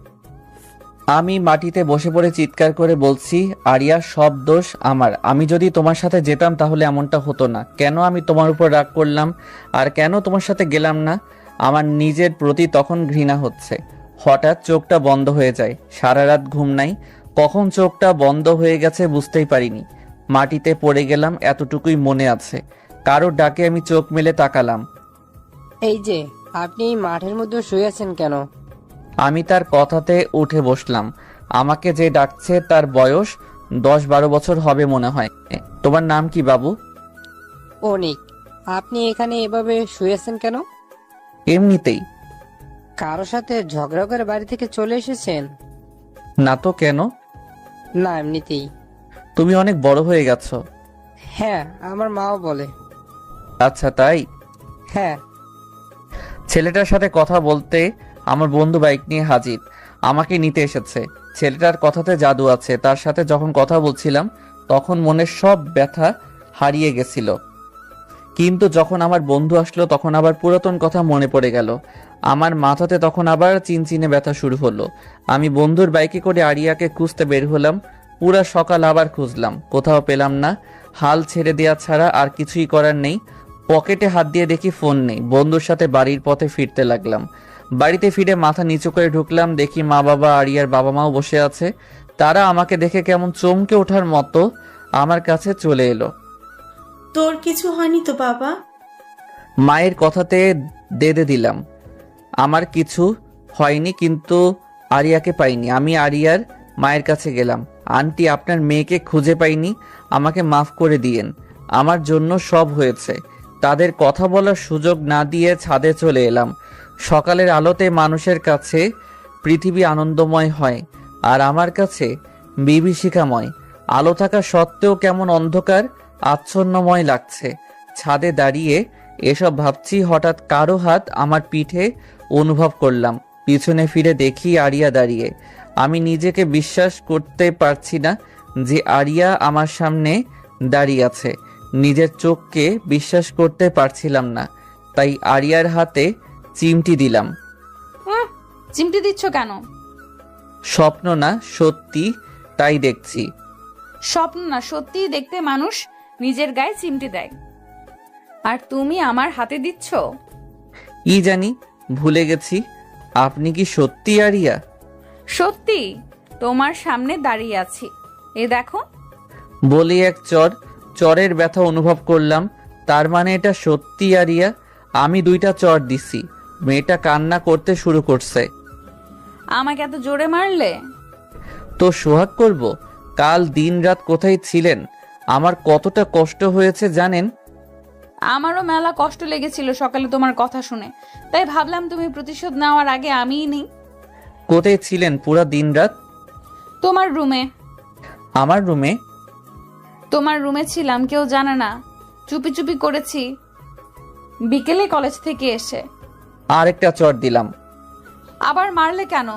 আমি মাটিতে বসে পড়ে চিৎকার করে বলছি, আরিয়া, সব দোষ আমার। আমি যদি তোমার সাথে যেতাম তাহলে এমনটা হতো না। কেন আমি তোমার উপর রাগ করলাম, আর কেন তোমার সাথে গেলাম না? আমার নিজের প্রতি তখন ঘৃণা হচ্ছে। হঠাৎ চোখটা বন্ধ হয়ে যায়। সারা রাত ঘুম নাই, কখন চোখটা বন্ধ হয়ে গেছে বুঝতেই পারিনি। মাটিতে পড়ে গেলাম, এতটুকুই মনে আছে। কারোর ডাকে আমি চোখ মেলে তাকালাম। এই যে, আপনি মাঠের মধ্যে শুয়ে আছেন কেন? আমি তার কথাতে উঠে বসলাম। আমাকে যে ডাকছে তার বয়স 10-12 বছর হবে মনে হয়। তোমার নাম কি বাবু? অনিক। আপনি এখানে এভাবে শুয়ে আছেন কেন? এমনিতেই। কারোর সাথে ঝগড়া করে বাড়ি থেকে চলে এসেছেন? না তো, কেন? না, এমনিতেই। তুমি অনেক বড় হয়ে গেছো। হ্যাঁ, আমার মাও বলে। আচ্ছা, তাই? হ্যাঁ। ছেলেটার সাথে কথা বলতে আমার বন্ধু বাইক নিয়ে হাজির, আমাকে নিতে এসেছে। ছেলেটার কথাতে জাদু আছে। তার সাথে যখন কথা বলছিলাম তখন মনের সব ব্যথা হারিয়ে গেছিল, কিন্তু যখন আমার বন্ধু আসলো তখন আবার পুরাতন কথা মনে পড়ে গেল। আমার মাথাতে তখন আবার চিনচিনে ব্যথা শুরু হলো। আমি বন্ধুর বাইকে করে আরিয়াকে খুঁজতে বের হলাম। পুরা সকাল আবার খুঁজলাম, কোথাও পেলাম না। হাল ছেড়ে দেওয়া ছাড়া আর কিছুই করার নেই। পকেটে হাত দিয়ে দেখি ফোন নেই। বন্ধুর সাথে বাড়ির পথে ফিরতে লাগলাম। বাড়িতে ফিরে মাথা নিচু করে ঢুকলাম, দেখি মা বাবা, আরিয়ার বাবা মাও বসে আছে। তারা আমাকে দেখে কেমন চমকে ওঠার মতো আমার কাছে চলে এলো। তোর কিছু হয়নি তো বাবা? মায়ের কথাতে দেদে দিলাম, আমার কিছু হয়নি, কিন্তু আরিয়াকে পাইনি। আমি আরিয়ার মায়ের কাছে গেলাম। আন্টি, আপনার মেয়েকে খুঁজে পাইনি, আমাকে মাফ করে দিয়েন। আমার জন্য সব হয়েছে। তাদের কথা বলার সুযোগ না দিয়ে ছাদে চলে এলাম। সকালের আলোতে মানুষের কাছে পৃথিবী আনন্দময় হয়, আর আমার কাছে বিভীষিকাময়। আলো থাকা সত্ত্বেও কেমন অন্ধকার আচ্ছন্নময় লাগছে। ছাদে দাঁড়িয়ে এসব ভাবছি, হঠাৎ কারো হাত আমার পিঠে অনুভব করলাম। পিছনে ফিরে দেখি আরিয়া দাঁড়িয়ে। আমি নিজেকে বিশ্বাস করতে পারছি না যে আরিয়া আমার সামনে দাঁড়িয়ে আছে। নিজের চোখকে বিশ্বাস করতে পারছিলাম না, তাই আরিয়ার হাতে চিমটি দিলাম। চিমটি দিচ্ছ কেন? স্বপ্ন না, সত্যি, তাই দেখছি। স্বপ্ন না, সত্যিই দেখতে মানুষ নিজের গায়ে চিমটি দেয়, আর তুমি আমার হাতে দিচ্ছ? কি জানি, ভুলে গেছি। আপনি কি সত্যি আরিয়া? সত্যি। তোমার সামনে দাঁড়িয়ে আছি, এ দেখো। বলি এক চরের ব্যথা অনুভব করলাম। তার মানে এটা সত্যি আরিয়া? আমি 2টা চর দিছি, মেয়েটা কান্না করতে শুরু করছে। আমাকে এত জোরে মারলে? তো সোহাগ করব? কাল দিন রাত কোথায় ছিলেন? আমার কতটা কষ্ট হয়েছে জানেন? আমারও মেলা কষ্ট লেগেছিল সকালে তোমার কথা শুনে, তাই ভাবলাম তুমি প্রতিশোধ নেওয়ার আগে আমিই নিই। কোথায় ছিলেন পুরা দিন রাত? তোমার রুমে। আমার রুমে? তোমার রুমে ছিলাম, কেউ জানে না, চুপি চুপি করেছি বিকেলে কলেজ থেকে এসে। আরেকটা চর দিলাম। আবার মারলে কেন?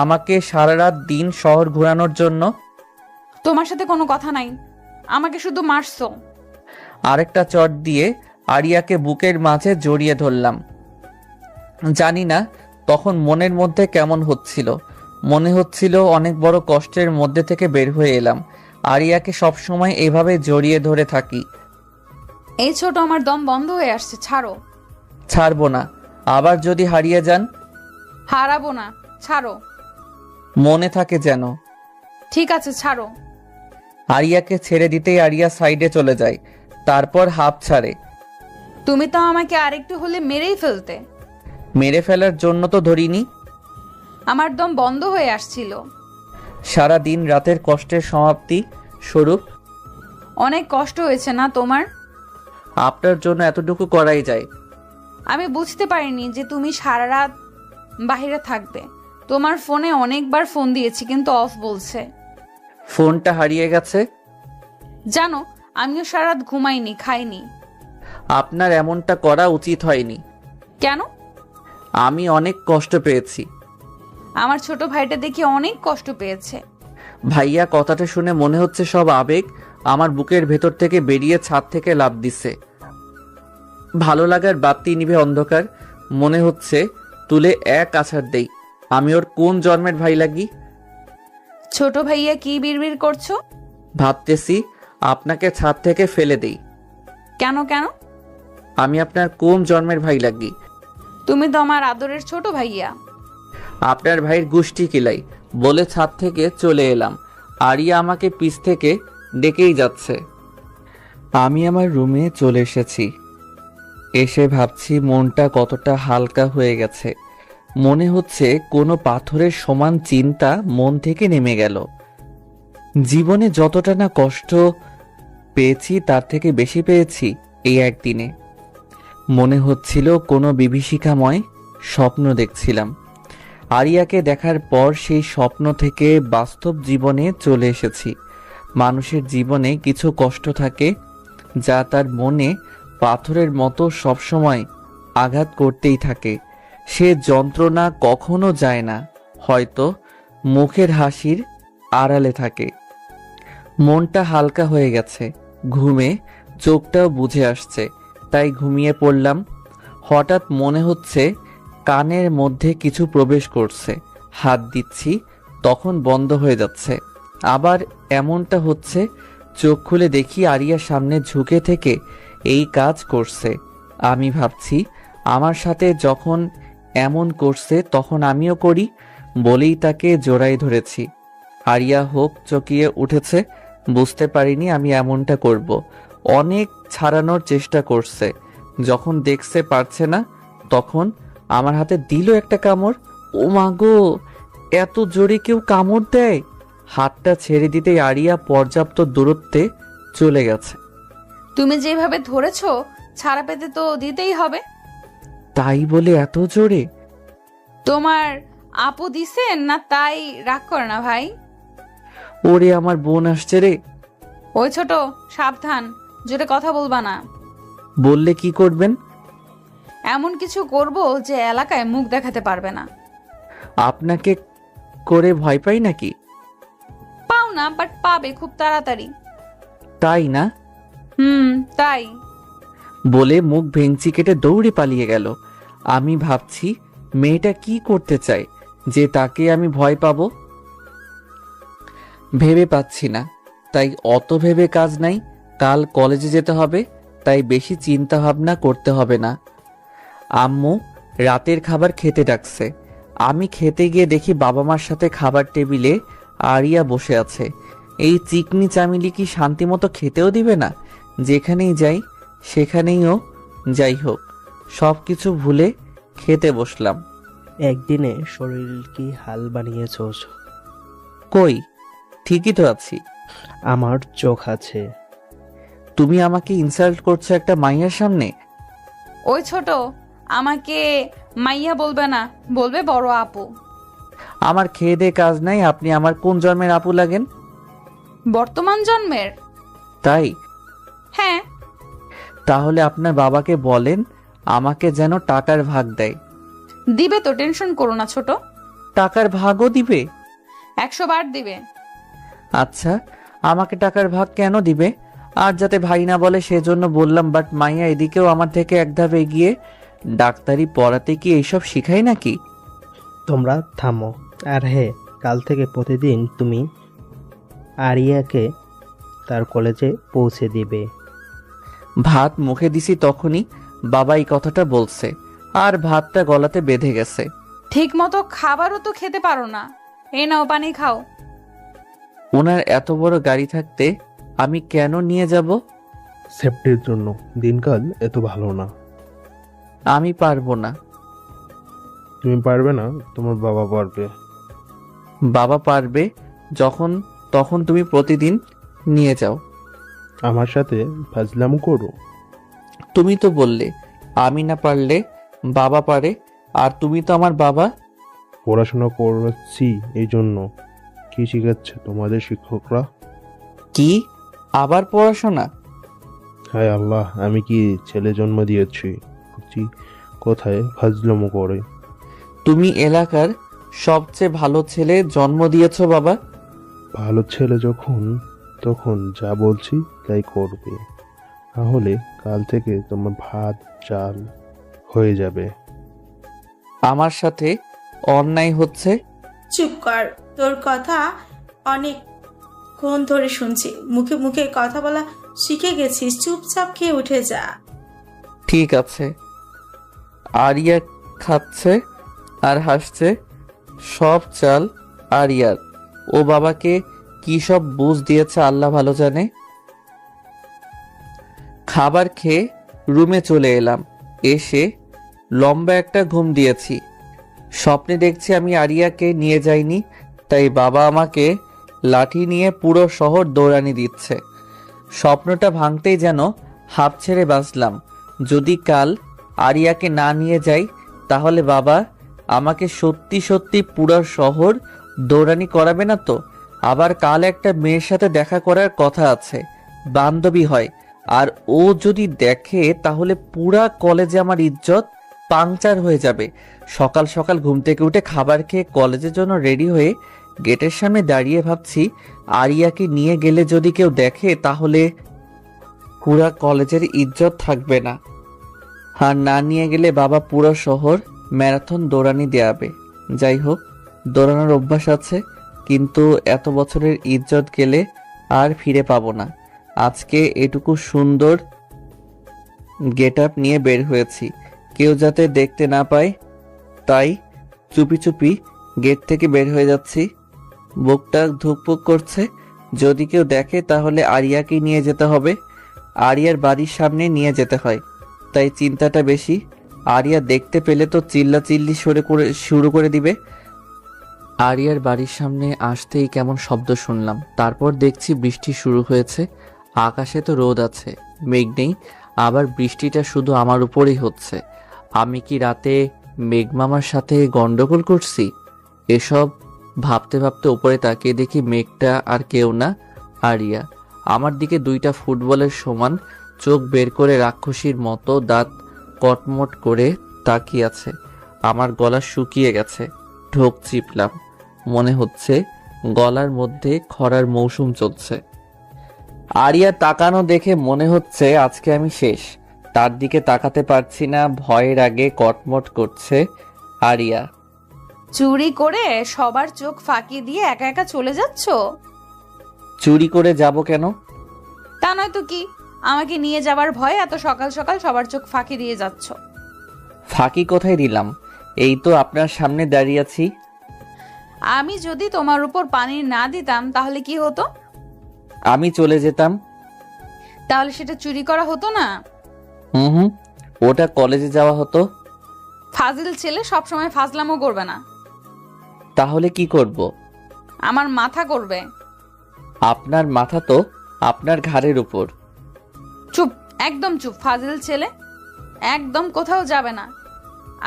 আমাকে সারা রাত দিন শহর ঘোরানোর জন্য। তোমার সাথে কোনো কথা নাই, আমাকে শুধু মারছো। আরেকটা চট দিয়ে আরিয়াকে বুকের মাঝে জড়িয়ে ধরলাম। জানি না তখন মনের মধ্যে কেমন হচ্ছিল। মনে হচ্ছিল অনেক বড় কষ্টের মধ্যে থেকে বের হয়ে এলাম। আরিয়াকে সবসময় এভাবে জড়িয়ে ধরে থাকি। এই ছোট, আমার দম বন্ধ হয়ে আসছে, ছাড়ো। ছাড়বো না। আবার যদি হারিয়ে যান? হারাবো না, ছাড়ো। মনে থাকে যেন। ঠিক আছে, ছাড়ো। আরিয়াকে ছেড়ে দিতেই আরিয়া সাইডে চলে যায়, তারপর হাঁপ ছাড়ে। তুমি তো আমাকে আরেকটু হলে মেরেই ফেলতে। মেরে ফেলার জন্য তো ধরিনি। আমার দম বন্ধ হয়ে আসছিল। সারা দিন রাতের কষ্টের সমাপ্তি স্বরূপ। অনেক কষ্ট হয়েছে না তোমার? আপনার জন্য এতটুকু করাই যায়। আমি বুঝতে পারিনি যে তুমি সারা রাত বাইরে থাকবে। তোমার ফোনে অনেকবার ফোন দিয়েছি কিন্তু অফ বলছে। ফোনটা হারিয়ে গেছে। জানো, আমিও সারা রাত ঘুমাইনি, খাইনি। আপনার এমনটা করা উচিত হয়নি। কেন? আমি অনেক কষ্ট পেয়েছি। আমার ছোট ভাইটা দেখি অনেক কষ্ট পেয়েছে। ভাইয়া কথাটা শুনে মনে হচ্ছে সব আবেগ আমার বুকের ভেতর থেকে বেরিয়ে ছাদ থেকে লাফ দিছে। ভালো লাগার বাতি নিভে অন্ধকার। মনে হচ্ছে তুলে এক আছাড় দেই। আমি ওর কোন জন্মের ভাই লাগি? ছোট ভাইয়া কি বিড়বিড় করছো? ভাবতেছি আপনাকে ছাদ থেকে ফেলে দেই। কেন কেন? আমি আপনার কোন জন্মের ভাই লাগি? তুমি তো আমার আদরের ছোট ভাইয়া। আপনার ভাইয়ের গুষ্টি কিলাই বলে ছাদ থেকে চলে এলাম। আরিয়া আমাকে পিছ থেকে ডেকেই যাচ্ছে। আমি আমার রুমে চলে এসেছি। এসে ভাবছি মনটা কতটা হালকা হয়ে গেছে। মনে হচ্ছে কোনো পাথরের সমান চিন্তা মন থেকে নেমে গেল। জীবনে যতটা না কষ্ট পেয়েছি তার থেকে বেশি পেয়েছি এই একদিনে। মনে হচ্ছিল কোনো বিভীষিকাময় স্বপ্ন দেখছিলাম। আরিয়াকে দেখার পর সেই স্বপ্ন থেকে বাস্তব জীবনে চলে এসেছি। মানুষের জীবনে কিছু কষ্ট থাকে যা তার মনে পাথরের মতো সবসময় আঘাত করতেই থাকে। সে যন্ত্রণা কখনো যায় না, হয়তো মুখের হাসির আড়ালে থাকে। মনটা হালকা হয়ে গেছে। ঘুমে চোখটাও বুঝে আসছে, তাই ঘুমিয়ে পড়লাম। হঠাৎ মনে হচ্ছে কানের মধ্যে কিছু প্রবেশ করছে। হাত দিচ্ছি, তখন বন্ধ হয়ে যাচ্ছে। আবার এমনটা হচ্ছে, চোখ খুলে দেখি আরিয়া সামনে ঝুঁকে থেকে এই কাজ করছে। আমি ভাবছি আমার সাথে যখন এমন করছে তখন আমিও করি বলেই তাকে জড়াই ধরেছি। আরিয়া হোক চকিয়ে উঠেছে। বুঝতে পারিনি আমি এমনটা করব। অনেক ছাড়ানোর চেষ্টা করছে। যখন দেখতে পারছে না তখন আমার হাতে দিল একটা কামড়। ও মা গো, এত জোরে কেউ কামড় দেয়? হাতটা ছেড়ে দিতেই আরিয়া পর্যাপ্ত দূরত্বে চলে গেছে। তুমি যেভাবে ধরেছো, ছাড়া পেতে তো দিতেই হবে। তাই বলে এত জোরে? তোমার আপু দিছেন না, তাই রাগ করে না ভাই। ওরে আমার বোন আসছে রে। ওই ছোট, সাবধান, জোরে কথা বলবা না। বললে কি করবেন? এমন কিছু করব যে এলাকায় মুখ দেখাতে পারবে না। আপনাকে করে ভয় পাই নাকি? পাও না, বাট পাবে খুব তাড়াতাড়ি। তাই না? তাই বলে মুখ ভেঙচি কেটে দৌড়ে পালিয়ে গেল। আমি ভাবছি মেয়েটা কি করতে চায় যে তাকে আমি ভয় পাবো? ভেবে পাচ্ছি না, তাই অত ভেবে কাজ নাই। কাল কলেজে যেতে হবে, তাই বেশি চিন্তা ভাবনা করতে হবে না। আম্মু রাতের খাবার খেতে ডাকছে। আমি খেতে গিয়ে দেখি বাবা মার সাথে খাবার টেবিলে আরিয়া বসে আছে। এই চিকনি চামিলি কি শান্তি মতো খেতেও দিবে না? যেখানেই যাই সেখানেইও যাই হোক, সব কিছু ভুলে খেতে বসলাম। একদিনে শরীর কি হাল বানিয়েছ? কই, ঠিকই তো আছি। আমার চোখ আছে। তুমি আমাকে ইনসাল্ট করছো একটা মাইয়ার সামনে? ওই ছোট, আমাকে মাইয়া বলবে না, বলবে বড় আপু। আমার খেয়ে দে কাজ নাই, আপনি আমার কোন জন্মের আপু লাগেন? বর্তমান জন্মের। তাই? হ্যাঁ। তাহলে আপনার বাবাকে বলেন আমাকে যেন টাকার ভাগ দেয়। দিবে তো, টেনশন করো না ছোট। টাকার ভাগও দিবে? 100 বার দিবে। আচ্ছা, আমাকে টাকার ভাগ কেন দিবে? আর যাতে ভাই না বলে সেজন্য বললাম। বাট মাইয়া এদিকেও আমার থেকে এক ধাপ এগিয়ে। ডাক্তারি পড়াতে কি এইসব শিখাই নাকি? তোমরা থামো। আর হ্যাঁ, কাল থেকে প্রতিদিন তুমি আরিয়াকে তার কলেজে পৌঁছে দিবে। ভাত মুখে দিছি তখনই বাবা এই কথাটা বলছে, আর ভাতটা গলাতে বেঁধে গেছে। ঠিক মতো খাবারও তো খেতে পারো না। এই নাও পানি খাও। ওনার এত বড় গাড়ি থাকতে আমি কেন নিয়ে যাব? সেফটির জন্য। দিনকাল এত ভালো না। আমি পারবো না। তুমি পারবে না, তোমার বাবা পারবে। বাবা পারবে যখন তখন তুমি প্রতিদিন নিয়ে যাও। আমার সাথে ফাজলাম করো। তুমি তো বললে আমি না পারলে বাবা পারে, আর তুমি তো আমার বাবা। পড়াশোনা করাচ্ছি এই জন্য। কি শিখাচ্ছে তোমাদের শিক্ষকরা? কি আবার পড়াশোনা? হায় আল্লাহ, আমি কি ছেলে জন্ম দিয়েছি কোথায় ফাজলামো করে? তুমি এলাকার সবচেয়ে ভালো ছেলে জন্ম দিয়েছো বাবা। ভালো ছেলে যখন তখন যা বলছি তাই করবে, তাহলে কাল থেকে তোমার ভাত চাল হয়ে যাবে। আমার সাথে অন্যায় হচ্ছে। চুপ কর, তোর কথা অনেকক্ষণ ধরে শুনছি। মুখে মুখে কথা বলা শিখে গেছিস, চুপচাপ খেয়ে উঠে যা। ঠিক আছে। আরিয়া খাচ্ছে আর হাসছে। সব চাল আরিয়ার। ও বাবাকে কি সব বুঝ দিয়েছে আল্লাহ ভালো জানে। খাবার খেয়ে রুমে চলে এলাম। এসে লম্বা একটা ঘুম দিয়েছি। স্বপ্নে দেখছি আমি আরিয়াকে নিয়ে যাইনি, তাই বাবা আমাকে লাঠি নিয়ে পুরো শহর দৌড়ানি দিচ্ছে। স্বপ্নটা ভাঙতেই যেন হাঁপ ছেড়ে বাঁচলাম। যদি কাল আরিয়াকে না নিয়ে যাই তাহলে বাবা আমাকে সত্যি সত্যি পুরো শহর দৌড়ানি করাবে না তো? আবার কাল একটা মেয়ের সাথে দেখা করার কথা আছে, বান্ধবী হয়। আর ও যদি দেখে তাহলে পুরা কলেজে আমার ইজ্জত পাংচার হয়ে যাবে। সকাল সকাল ঘুম থেকে উঠে খাবার খেয়ে কলেজের জন্য রেডি হয়ে গেটের সামনে দাঁড়িয়ে ভাবছি আরিয়াকে নিয়ে গেলে যদি কেউ দেখে তাহলে পুরা কলেজের ইজ্জত থাকবে না। আর না নিয়ে গেলে বাবা পুরো শহর ম্যারাথন দৌড়ানি দেয়াবে। যাই হোক, দৌড়ানোর অভ্যাস আছে, কিন্তু এত বছরের ইজ্জত গেলে আর ফিরে পাবো না। আজকে এটুকু সুন্দর গেট আপ নিয়ে বের হয়েছি, কেউ যাতে দেখতে না পায়, তাই চুপি চুপি গেট থেকে বের হয়ে যাচ্ছি। বুকটা ধুকপুক করছে, যদি কেউ দেখে তাহলে আরিয়াকে নিয়ে যেতে হবে। আরিয়ার বাড়ির সামনে নিয়ে যেতে হয়, তাই চিন্তাটা বেশি। আরিয়া দেখতে পেলে তো চিল্লাচিল্লি শুরু করে দিবে। আরিয়ার বাড়ির সামনে আসতেই কেমন শব্দ শুনলাম। তারপর দেখছি বৃষ্টি শুরু হয়েছে। আকাশে তো রোদ আছে, মেঘ নেই। আবার বৃষ্টিটা শুধু আমার উপরেই হচ্ছে। আমি কি রাতে মেঘমামার সাথে গন্ডগোল করছি? এসব ভাবতে ভাবতে উপরে তাকিয়ে দেখি মেঘটা আর কেউ না, আরিয়া। আমার দিকে দুইটা ফুটবলের সমান চোখ বের করে রাক্ষসীর মতো দাঁত কটমট করে তাকিয়ে আছে। আমার গলা শুকিয়ে গেছে। ঢোক চিপলাম, মনে হচ্ছে গলার মধ্যে খরার মৌসুম চলছে। আরিয়া তাকানো দেখে মনে হচ্ছে আজকে আমি শেষ। তার দিকে তাকাতে পারছি না, ভয়ের আগে কটমট করছে আরিয়া। চুরি করে সবার চোখ ফাঁকি দিয়ে একা একা চলে যাচ্ছ? চুরি করে যাব কেন? তা নয় তো কি, আমাকে নিয়ে যাবার ভয়ে এত সকাল সকাল সবার চোখ ফাঁকি দিয়ে যাচ্ছ। ফাঁকি কোথায় দিলাম? এই তো আপনার সামনে দাঁড়িয়ে আছি। আমি যদি তোমার উপর পানি না দিতাম তাহলে কি হতো? আমি চলে যেতাম। তাহলে সেটা চুরি করা হতো না? হুম, ওটা কলেজে যাওয়া হতো। ফাজিল ছেলে সবসময় ফাজলামো করবে না। তাহলে কি করব? আমার মাথা করবে। আপনার মাথা তো আপনার ঘাড়ের উপর। চুপ, একদম চুপ ফাজিল ছেলে, একদম কোথাও যাবে না।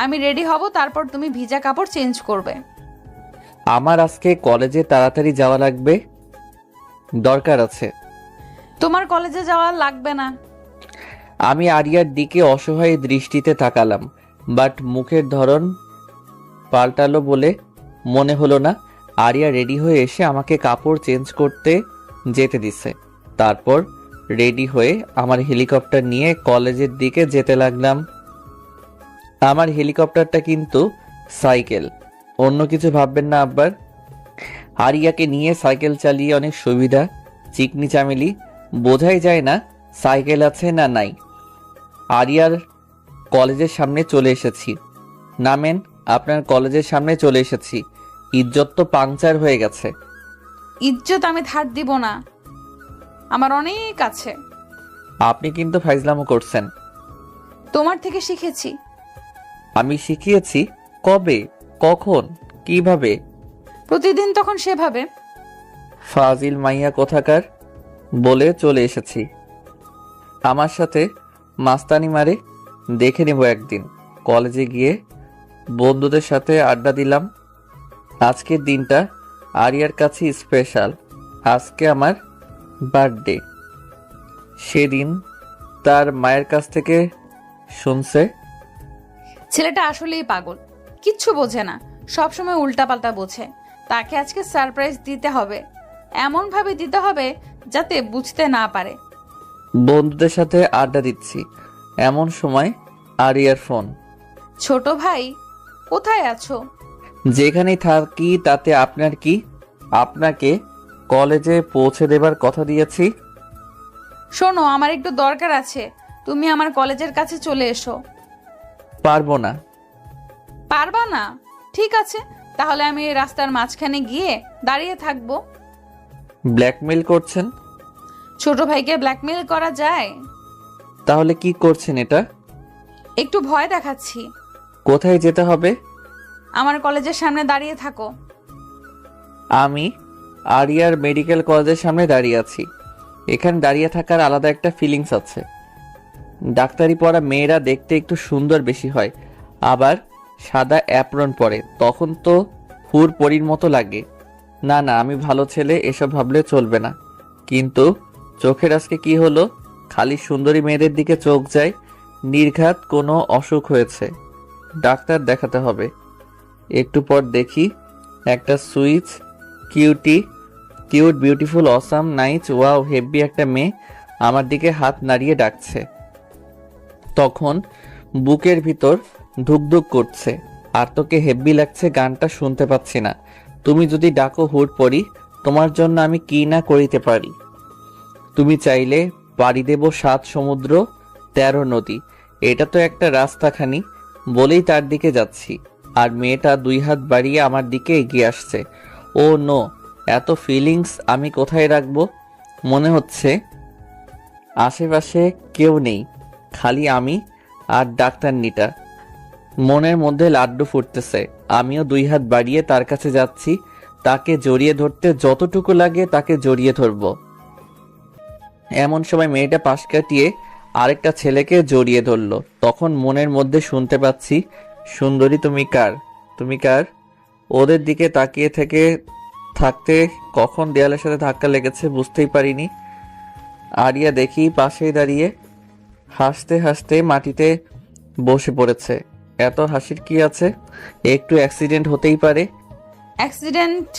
আমি রেডি হব, তারপর তুমি ভিজা কাপড় চেঞ্জ করবে। আমার আজকে কলেজে তাড়াতাড়ি যাওয়া লাগবে, দরকার আছে। তোমার কলেজে যাওয়া লাগবে না। আমি আরিয়ার দিকে অসহায় দৃষ্টিতে তাকালাম, বাট মুখের ধরন পাল্টালো বলে মনে হলো না। আরিয়া রেডি হয়ে এসে আমাকে কাপড় চেঞ্জ করতে যেতে দিছে। তারপর রেডি হয়ে আমার হেলিকপ্টার নিয়ে কলেজের দিকে যেতে লাগলাম। আমার হেলিকপ্টারটা কিন্তু সাইকেল, অন্য কিছু ভাববেন না আব্বার। আরিয়াকে নিয়ে সাইকেল চালিয়ে অনেক সুবিধা, চিকনি চামেলি, বোঝাই যায় না সাইকেল আছে না নাই। আরিয়ার কলেজের সামনে চলে এসেছি। নামেন, আপনার কলেজের সামনে চলে এসেছি। ইজ্জত তো পাংচার হয়ে গেছে। ইজ্জত আমি ধার দিব না, আমার অনেক আছে। আপনি কিন্তু ফাইজলামো করছেন। তোমার থেকে শিখেছি। আমি শিখিয়েছি? কবে, কখন, কিভাবে? প্রতিদিন তখন সেভাবে। ফাজিল মাইয়া কোথাকার, বলে চলে এসেছি। আমার সাথে মাস্তানি মারে, দেখে নেব একদিন। কলেজে গিয়ে বন্ধুদের সাথে আড্ডা দিলাম। আজকের দিনটা আরিয়ার কাছে স্পেশাল। আজকে আমার বার্থডে। সেদিন তার মায়ের কাছ থেকে শুনছে ছেলেটা আসলেই পাগল, কিচ্ছু বোঝে না, সবসময় উল্টাপাল্টা বোঝে। তাকে আজকে সারপ্রাইজ দিতে হবে, এমন ভাবে দিতে হবে যাতে বুঝতে না পারে। বন্ধুদের সাথে আড্ডা দিচ্ছি, এমন সময় আরিয়ার ফোন। ছোট ভাই, কোথায় আছো? যেখানেই থাকি তাতে আপনার কি? আপনাকে কলেজে পৌঁছে দেবার কথা দিয়েছি। শোনো, আমার একটু দরকার আছে, তুমি আমার কলেজের কাছে চলে এসো। পারবো না। পারবা না? ঠিক আছে, তাহলে আমি এই রাস্তার মাঝখানে গিয়ে দাঁড়িয়ে থাকবো। ব্ল্যাকমেল করছেন? ছোট ভাইকে ব্ল্যাকমেল করা যায়? তাহলে কি করছেন এটা? একটু ভয় দেখাচ্ছি। কোথায় যেতে হবে? আমার কলেজের সামনে দাঁড়িয়ে থাকো। আমি আরিয়ার মেডিকেল কলেজের সামনে দাঁড়িয়ে আছি। এখানে দাঁড়িয়ে থাকার আলাদা একটা ফিলিংস আছে। ডাক্তারি পড়া মেয়েরা দেখতে একটু সুন্দর বেশি হয়, আবার সাদা অ্যাপ্রন পরে, তখন তো হুর পরীর মতো লাগে। না না, আমি ভালো ছেলে, এসব ভাবলে চলবে না। কিন্তু চোখের আজকে কি হলো? খালি সুন্দরী মেয়েদের দিকে চোখ যায়। নির্ঘাত কোনো অসুখ হয়েছে, ডাক্তার দেখাতে হবে। একটু পর দেখি একটা switch, cute, beautiful, awesome, nice, wow, heavy একটা মেয়ে আমার দিকে হাত নাড়িয়ে ডাকছে। তখন বুকের ভিতর ধুকধুক করছে। আর তোকে হেভি লাগছে, গানটা শুনতে পাচ্ছি না। তুমি যদি ডাকো হুট পড়ি, তোমার জন্য আমি কি না করিতে পারি। তুমি চাইলে পাড়ি দেব 7 সমুদ্র 13 নদী। এটা তো একটা রাস্তাখানি, বলেই তার দিকে যাচ্ছি। আর মেয়েটা 2 হাত বাড়িয়ে আমার দিকে এগিয়ে আসছে। ও নো, এত ফিলিংস আমি কোথায় রাখবো? মনে হচ্ছে আশেপাশে কেউ নেই, খালি আমি আর ডাক্তারনিটা। মনের মধ্যে লাড্ডু ফুটতেছে। আমিও 2 হাত বাড়িয়ে তার কাছে যাচ্ছি। তাকে জড়িয়ে ধরতে যতটুকু লাগে তাকে জড়িয়ে ধরব। এমন সময় মেয়েটা পাশ কাটিয়ে আরেকটা ছেলেকে জড়িয়ে ধরল। তখন মনের মধ্যে শুনতে পাচ্ছি, সুন্দরী তুমি কার, তুমি কার? ওদের দিকে তাকিয়ে থাকতে কখন দেয়ালের সাথে ধাক্কা লেগেছে বুঝতেই পারিনি। আরিয়া দেখি পাশেই দাঁড়িয়ে হাসতে হাসতে মাটিতে বসে পড়েছে। এত হাসির কি আছে? একটু অ্যাক্সিডেন্ট হতেই পারে। অ্যাক্সিডেন্ট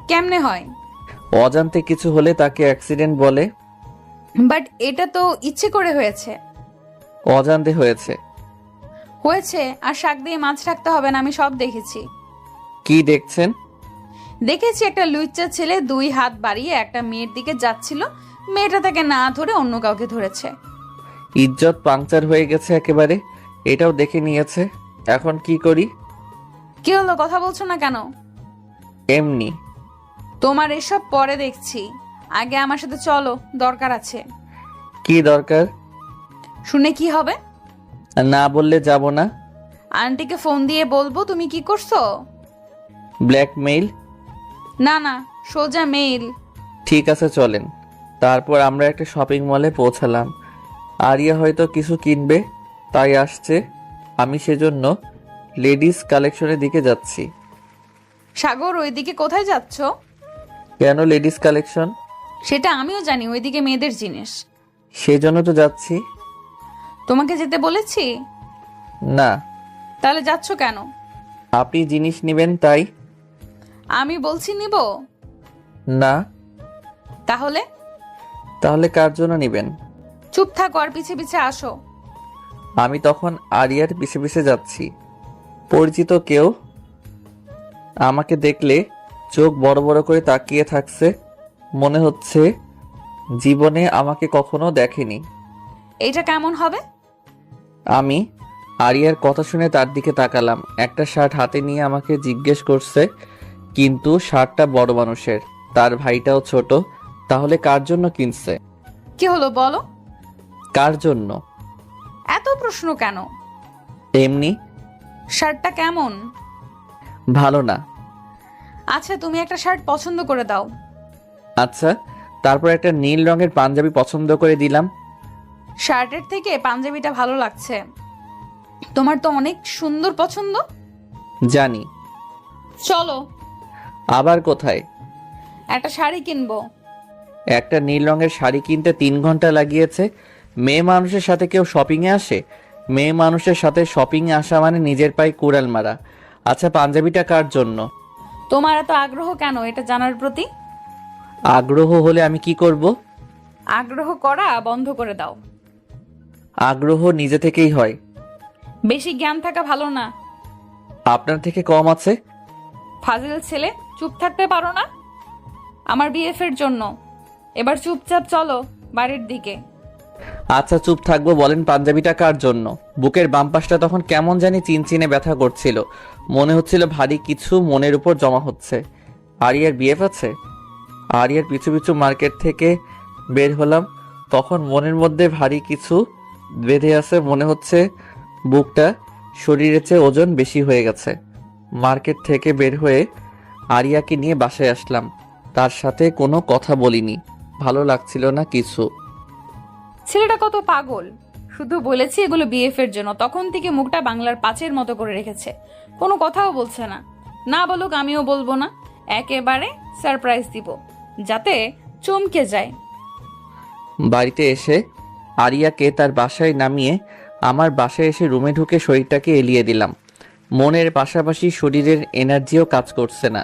কেমনে হয়? অজান্তে কিছু হলে তাকে অ্যাক্সিডেন্ট বলে। বাট এটা তো ইচ্ছে করে হয়েছে। অজান্তে হয়েছে। হয়েছে, আর শাক দিয়ে মাছ রাখতে হবে না, আমি সব দেখেছি। কি দেখছেন? দেখেছি একটা লুচ্চা ছেলে 2 হাত বাড়িয়ে একটা মেয়ের দিকে যাচ্ছিল, মেয়েটা তাকে না ধরে অন্য কাউকে ধরেছে। ইজ্জত পাংচার হয়ে গেছে একেবারে। এটাও দেখে নিয়েছে। এখন কি করি? কি হলো, কথা বলছো না কেন? এমনি। তোমার এসব পরে দেখছি, আগে আমার সাথে চলো, দরকার আছে। কি দরকার? শুনে কি হবে? না বললে যাব না। আন্টিকে ফোন দিয়ে বলবো তুমি কি করছো। ব্ল্যাকমেইল? না না, সোজা মেইল। ঠিক আছে চলেন। তারপর আমরা একটা শপিং মলে পৌঁছালাম। আরিয়া হয়তো কিছু কিনবে তাই আসছে, আমি সেজন্য লেডিস কালেকশনের দিকে যাচ্ছি। সাগর, ওইদিকে কোথায় যাচ্ছ? কেন লেডিস কালেকশন? সেটা আমিও জানি, ওইদিকে মেয়েদের জিনিস। সেজন্য তো যাচ্ছি। তোমাকে যেতে বলেছি? না। তাহলে যাচ্ছ কেন? আপনি জিনিস নেবেন তাই। আমি বলছি নিব। না। তাহলে? তাহলে কার জন্য নেবেন? চুপ থাকো আর পিছে পিছে আসো। আমি তখন আরিয়ার পিছে পিছে যাচ্ছি। পরিচিত কেউ আমাকে দেখলে চোখ বড় বড় করে তাকিয়ে থাকছে, মনে হচ্ছে জীবনে আমাকে কখনো দেখেনি। এইটা কেমন হবে? আমি আরিয়ার কথা শুনে তার দিকে তাকালাম। একটা শার্ট হাতে নিয়ে আমাকে জিজ্ঞেস করছে, কিন্তু শার্টটা বড় মানুষের, তার ভাইটাও ছোট। তাহলে কার জন্য কিনছে? কি হলো বলো? কার জন্য? এত প্রশ্ন কেন? এমনি। শার্টটা কেমন? ভালো না। আচ্ছা, তুমি একটা শার্ট পছন্দ করে দাও। আচ্ছা। তারপর একটা নীল রঙের পাঞ্জাবি পছন্দ করে দিলাম। শার্টের থেকে পাঞ্জাবিটা ভালো লাগছে। তোমার তো অনেক সুন্দর পছন্দ। জানি। চলো। আবার কোথায়? একটা শাড়ি কিনবো। একটা নীল রঙের শাড়ি কিনতে 3 ঘন্টা লাগিয়েছে। মেয়ে মানুষের সাথে কেউ শপিংয়ে আসে? মেয়ে মানুষের সাথে শপিংয়ে আসা মানে নিজের পায়ে কুড়াল মারা। আচ্ছা, পাঞ্জাবিটা কার জন্য? তোমার এত আগ্রহ কেন এটা জানার প্রতি? আগ্রহ হলে আমি কি করব? আগ্রহ করা বন্ধ করে দাও। আগ্রহ নিজে থেকেই হয়। বেশি জ্ঞান থাকা ভালো না। আপনার থেকে কম আছে। ফাজিল ছেলে, চুপ থাকতে পারো না? আমার বিএফের জন্য। এবার চুপচাপ চলো বাড়ির দিকে। আচ্ছা চুপ থাকবো। বলেন পাঞ্জাবিটা কার জন্য? বুকের বাম পাশটা তখন কেমন জানি চিনচিনে ব্যথা করছিল, মনে হচ্ছিল ভারী কিছু মনের উপর জমা হচ্ছে। আরিয়ার বিএফ আছে? আরিয়ার পিছু পিছু মার্কেট থেকে বের হলাম, তখন মনের মধ্যে ভারী কিছু বেঁধে আছে, মনে হচ্ছে বুকটা শরীরের চেয়ে ওজন বেশি হয়ে গেছে। মার্কেট থেকে বের হয়ে আরিয়াকে নিয়ে বাসায় আসলাম। তার সাথে কোনো কথা বলিনি, ভালো লাগছিল না কিছু। ছেলেটা কত পাগল! শুধু বলেছি এগুলো বিএফ এর জন্য, তখন থেকে মুখটা বাংলার পাঁচের মতো করে রেখেছে, কোনো কথাও বলছে না। না বলুক আমিও বলবো না, একেবারে সারপ্রাইজ দিব যাতে চমকে যায়। বাড়িতে এসে আরিয়াকে তার বাসায় নামিয়ে আমার বাসায় এসে রুমে ঢুকে শরীরটাকে এলিয়ে দিলাম। মনের পাশাপাশি শরীরের এনার্জিও কাজ করছে না,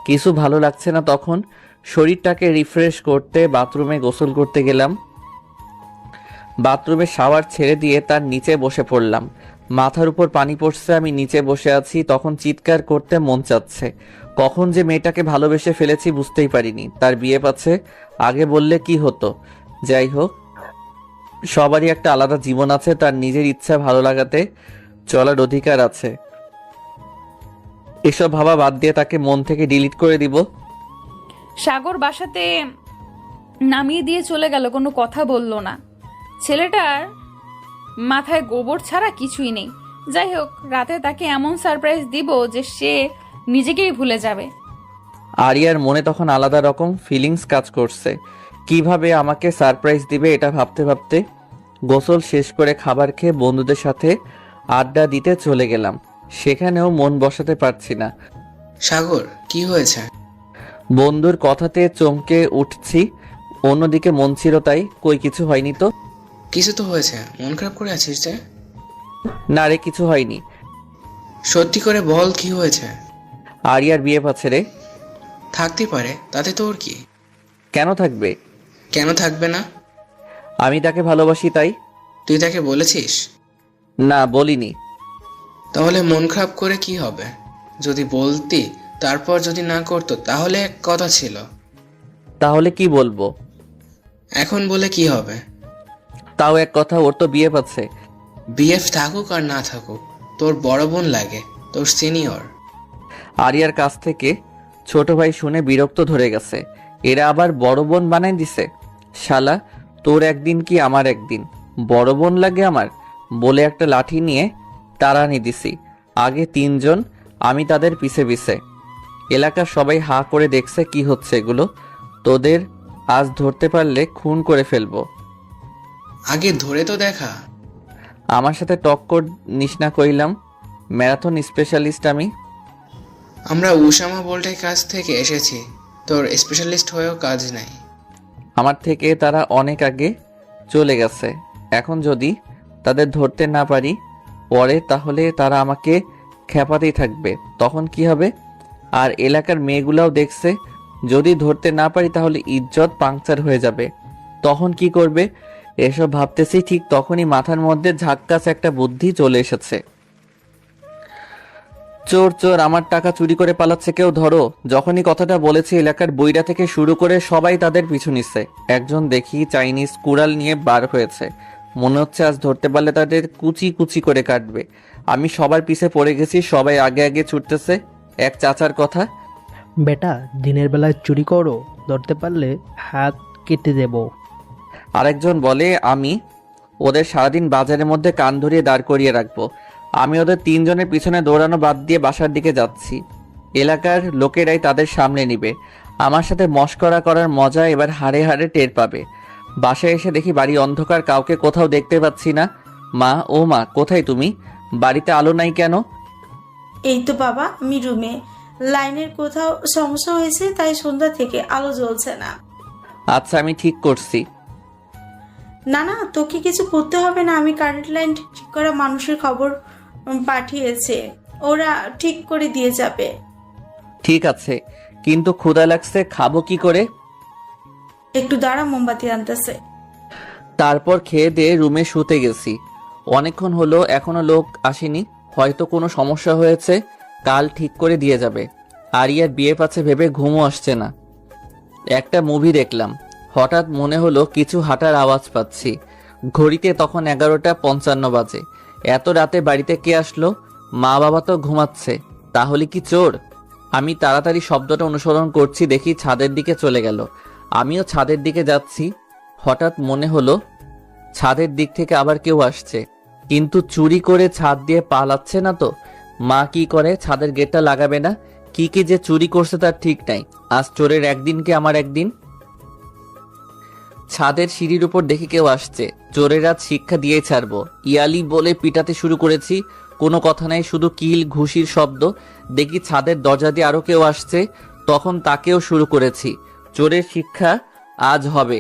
কিছু ভালো লাগছে না। তখন শরীরটাকে রিফ্রেশ করতে বাথরুমে গোসল করতে গেলাম। বাথরুমে শাওয়ার ছেড়ে দিয়ে তার নিচে বসে পড়লাম। মাথার উপর পানি পড়ছে, আমি নিচে বসে আছি। তখন চিৎকার করতে মন চাচ্ছে। কখন যে মেয়েটাকে ভালোবেসে ফেলেছি বুঝতেই পারিনি। তার বিয়ে পাচ্ছে, আগে বললে কি হতো। যাই হোক, সবারই একটা আলাদা জীবন আছে, তার নিজের ইচ্ছা ভালো লাগাতে চলার অধিকার আছে। এসব ভাবা বাদ দিয়ে তাকে মন থেকে ডিলিট করে দিব। সাগর বাসাতে নামিয়ে দিয়ে চলে গেল, কোনো কথা বলল না। ছেলেটার মাথায় গোবর ছাড়া কিছুই নেই। যাই হোক, রাতে তাকে এমন সারপ্রাইজ দিব যে সে নিজেকেই ভুলে যাবে। আরিয়ার মনে তখন আলাদা রকম ফিলিংস কাজ করছে। কিভাবে আমাকে সারপ্রাইজ দিবে এটা ভাবতে ভাবতে গোসল শেষ করে খাবার খেয়ে বন্ধুদের সাথে আড্ডা দিতে চলে গেলাম। সেখানেও মন বসাতে পারছি না। সাগর, কি হয়েছে? বন্ধুর কথাতে চমকে উঠছি, অন্যদিকে মন ছিল তাই। কই কিছু হয়নি তো। কিছু তো হয়েছে, মন খারাপ করে আছিস যে? না রে, কিছু হয়নি। সত্যি করে বল, কি হয়েছে? আরিয়ার বিয়ে পাচ্ছে রে। থাকতে পারে, তাতে তোর কি? কেন থাকবে? কেন থাকবে না? আমি তাকে ভালোবাসি তাই। তুই তাকে বলেছিস? না, বলিনি। তাহলে মন খারাপ করে কি হবে? যদি বলতি, তারপর যদি না করতো তাহলে এক কথা ছিল। তাহলে কি বলবো? এখন বলে কি হবে? তাও এক কথা, ওর তো বিয়ে পাচ্ছে। বিএফ থাকুক আর না থাকুক, তোর বড় বোন লাগে, তোর সিনিয়র। আরিয়ার কাছ থেকে ছোট ভাই শুনে বিরক্ত ধরে গেছে। এরা আবার বড় বোন বানাই দিছে। শালা, তোর একদিন কি আমার একদিন, বড় বোন লাগে আমার বলে একটা লাঠি নিয়ে তাড়ানি দিছি। আগে 3 জন, আমি তাদের পিছে পিছে। এলাকার সবাই হা করে দেখছে কি হচ্ছে এগুলো। তোদের আজ ধরতে পারলে খুন করে ফেলবো। আগে ধরে তো দেখা। আমার সাথে টক্কর নিস না কইলাম, ম্যারাথন স্পেশালিস্ট আমি। আমরা উসামা বোল্টের কাছ থেকে এসেছি, তোর স্পেশালিস্ট হয়েও কাজ নাই। আমার থেকে তারা অনেক আগে চলে গেছে। এখন যদি তাদের ধরতে না পারি পরে, তাহলে তারা আমাকে খেপাতেই থাকবে। তখন কি হবে? আর এলাকার মেয়েগুলাও দেখছে, যদি ধরতে না পারি তাহলে ইজ্জত পাংচার হয়ে যাবে। তখন কি করবে? এসব ভাবতেছি ঠিক তখনই মাথার মধ্যে ঝাক্কাস একটা বুদ্ধি চলে এসেছে। চোর চোর, আমার টাকা চুরি করে পালাচ্ছে, কেউ ধরো। যখনই কথাটা বলেছি এলাকার বইরা থেকে শুরু করে সবাই তাদের পিছু নিচ্ছে। একজন দেখি চাইনিজ কুড়াল নিয়ে বার হয়েছে। মনে হচ্ছে আজ ধরতে পারলে তাদের কুচি কুচি করে কাটবে। আমি সবার পিছে পড়ে গেছি, সবাই আগে আগে ছুটতেছে। এক চাচার কথা, বেটা দিনের বেলায় চুরি করো, ধরতে পারলে হাত কেটে দেব। আরেকজন বলে আমি ওদের সারাদিন বাজারের মধ্যে কান ধরিয়ে দাঁড় করিয়ে রাখবো। আমি ওদের 3 জনের পিছনে দৌড়ানো বাদ দিয়ে বাসার দিকে যাচ্ছি। এলাকার লোকেরাই তাদের সামনে নিবে। আমার সাথে মশকরা করার মজা এবার হাড়ে হাড়ে টের পাবে। বাসায় এসে দেখি বাড়ি অন্ধকার, কাউকে কোথাও দেখতে পাচ্ছি না। মা, ও মা, কোথায় তুমি? বাড়িতে আলো নাই কেন? এই তো বাবা, আমি রুমে। লাইনের কোথাও সমস্যা হয়েছে, তাই সন্ধ্যা থেকে আলো জ্বলছে না। আচ্ছা, আমি ঠিক করছি। না না, তোকে কিছু করতে হবে না। আমি কারেন্ট লাইন ঠিক করা মানুষের খবর পাঠিয়েছে, ওরা ঠিক করে দিয়ে যাবে। ঠিক আছে, কিন্তু ক্ষুধা লাগছে, খাবো কি করে? একটু দাঁড়া, মোমবাতি আনতেছে। তারপর খেয়ে দিয়ে রুমে শুতে গেছি। অনেকক্ষণ হলো, এখনো লোক আসেনি। হয়তো কোনো সমস্যা হয়েছে, কাল ঠিক করে দিয়ে যাবে। আরিয়ার বিয়ে পাচ্ছে ভেবে ঘুমও আসছে না। একটা মুভি দেখলাম, হঠাৎ মনে হলো কিছু হাঁটার আওয়াজ পাচ্ছি। ঘড়িতে তখন 11:55 বাজে। এত রাতে বাড়িতে কে আসলো? মা বাবা তো ঘুমাচ্ছে, তাহলে কি চোর? আমি তাড়াতাড়ি শব্দটা অনুসরণ করছি, দেখি ছাদের দিকে চলে গেল। আমিও ছাদের দিকে যাচ্ছি। হঠাৎ মনে হলো ছাদের দিক থেকে আবার কেউ আসছে, কিন্তু চুরি করে ছাদ দিয়ে পালাচ্ছে না তো? মা কি করে, ছাদের গেটটা লাগাবে না? কি কি যে চুরি করছে তার ঠিক নাই। আজ চোরের একদিন কি আমার একদিন। ছাদের সিঁড়ির উপর দেখি কেউ আসছে। চোরের আজ শিক্ষা দিয়ে ছাড়বো। ইয়ালি বলে পিটাতে শুরু করেছি, কোনো কথা নাই, শুধু কিল ঘুষির শব্দ। দেখি ছাদের দরজা দিয়ে আরো কেউ আসছে, তখন তাকেও শুরু করেছি। চোরের শিক্ষা আজ হবে।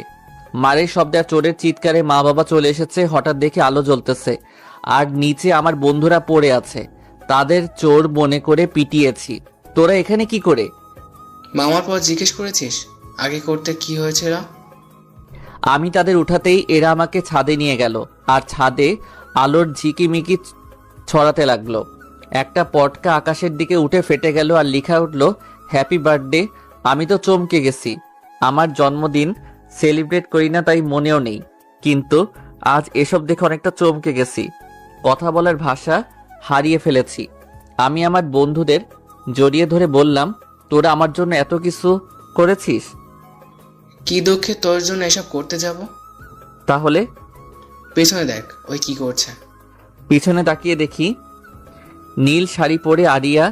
মারের শব্দে আর চোরের চিৎকারে মা বাবা চলে এসেছে। হঠাৎ দেখে আলো জ্বলতেছে, আর নিচে আমার বন্ধুরা পড়ে আছে। তাদের চোর মনে করে পিটিয়েছি। তোরা এখানে কি করে? মামার পর জিজ্ঞেস করেছিস আগে করতে কি হয়েছিল? আমি তাদের উঠাতেই এরা আমাকে ছাদে নিয়ে গেল, আর ছাদে আলোর ঝিকিমিকি ছড়াতে লাগলো। একটা পটকা আকাশের দিকে উঠে ফেটে গেল, আর লেখা উঠলো হ্যাপি বার্থডে। আমি তো চমকে গেছি। আমার জন্মদিন সেলিব্রেট করি না, তাই মনেও নেই, কিন্তু আজ এসব দেখে অনেকটা চমকে গেছি। কথা বলার ভাষা হারিয়ে ফেলেছি। আমি আমার বন্ধুদের জড়িয়ে ধরে বললাম, তোরা আমার জন্য এত কিছু করেছিস। কি দুঃখে তোর জন্য এসব করতে যাব? তাহলে পেছনে দেখ, ওই কি করছে। পিছনে তাকিয়ে দেখি নীল শাড়ি পরে আরিয়া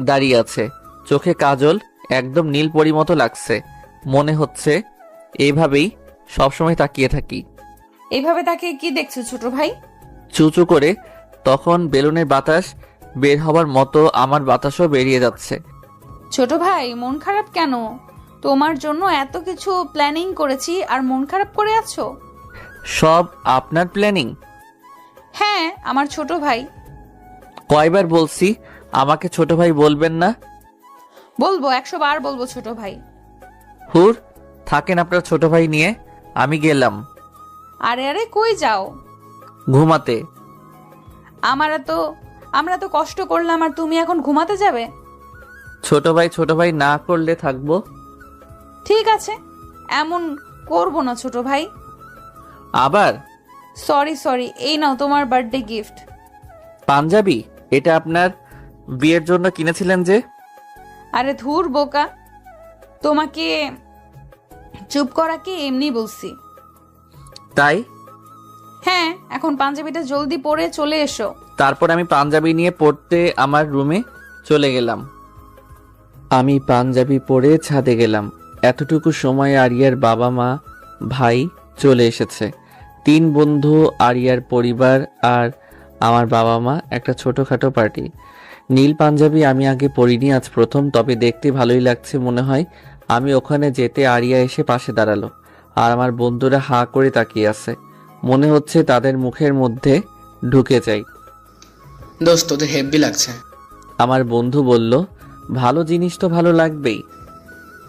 দাঁড়িয়ে আছে। চোখে কাজল, একদম নীল পরি মতো লাগছে। মনে হচ্ছে এইভাবেই সবসময় তাকিয়ে থাকি। এইভাবে তাকে কি দেখছো ছোট ভাই? চুচু করে তখন বেলুনের বাতাস বের হবার মতো আমার বাতাসও বেরিয়ে যাচ্ছে। ছোট ভাই, মন খারাপ কেন? তোমার জন্য এত কিছু প্ল্যানিং করেছি আর মন খারাপ করে আছো? সব আপনার প্ল্যানিং? হ্যাঁ, আমার ছোট ভাই। কয়বার বলছি আমাকে ছোট ভাই বলবেন না? বলবো, 100 বার বলবো ছোট ভাই। হুর, থাকেন আপনার ছোট ভাই নিয়ে, আমি গেলাম। আরে আরে, কই যাও? ঘুমাতে। আমরা তো কষ্ট করলাম, আর তুমি এখন ঘুমাতে যাবে? ছোট ভাই না করলে থাকবো। ঠিক আছে, এমন করবো না ছোট ভাই। আবার সরি, এই নাও তোমার বার্থডে গিফট। পাঞ্জাবি? এটা আপনার বিয়ের জন্য কিনেছিলেন যে? আরে ধুর বোকা, তোমাকে চুপ করাকে এমনি বলছি। তাই হ্যাঁ, এখন পাঞ্জাবিটা জলদি পরে চলে এসো। তারপর আমি পাঞ্জাবি নিয়ে পড়তে আমার রুমে চলে গেলাম। আমি পাঞ্জাবি পরে ছাদে গেলাম। এতটুকু সময় আরিয়ার বাবা মা ভাই চলে এসেছে। 3 বন্ধু, আরিয়ার পরিবার আর আমার বাবা মা, একটা ছোটখাটো পার্টি। নীল পাঞ্জাবি আমি আগে পরিনি, আজ প্রথম, তবে দেখতে ভালোই লাগছে মনে হয়। আমি ওখানে যেতে আরিয়া এসে পাশে দাঁড়ালো আর আমার বন্ধুরা হাঁ করে তাকিয়ে আছে। মনে হচ্ছে তাদের মুখের মধ্যে ঢুকে যাই। দোস্ত তোদের হেব্বি লাগছে। আমার বন্ধু বলল, ভালো জিনিস তো ভালো লাগবেই।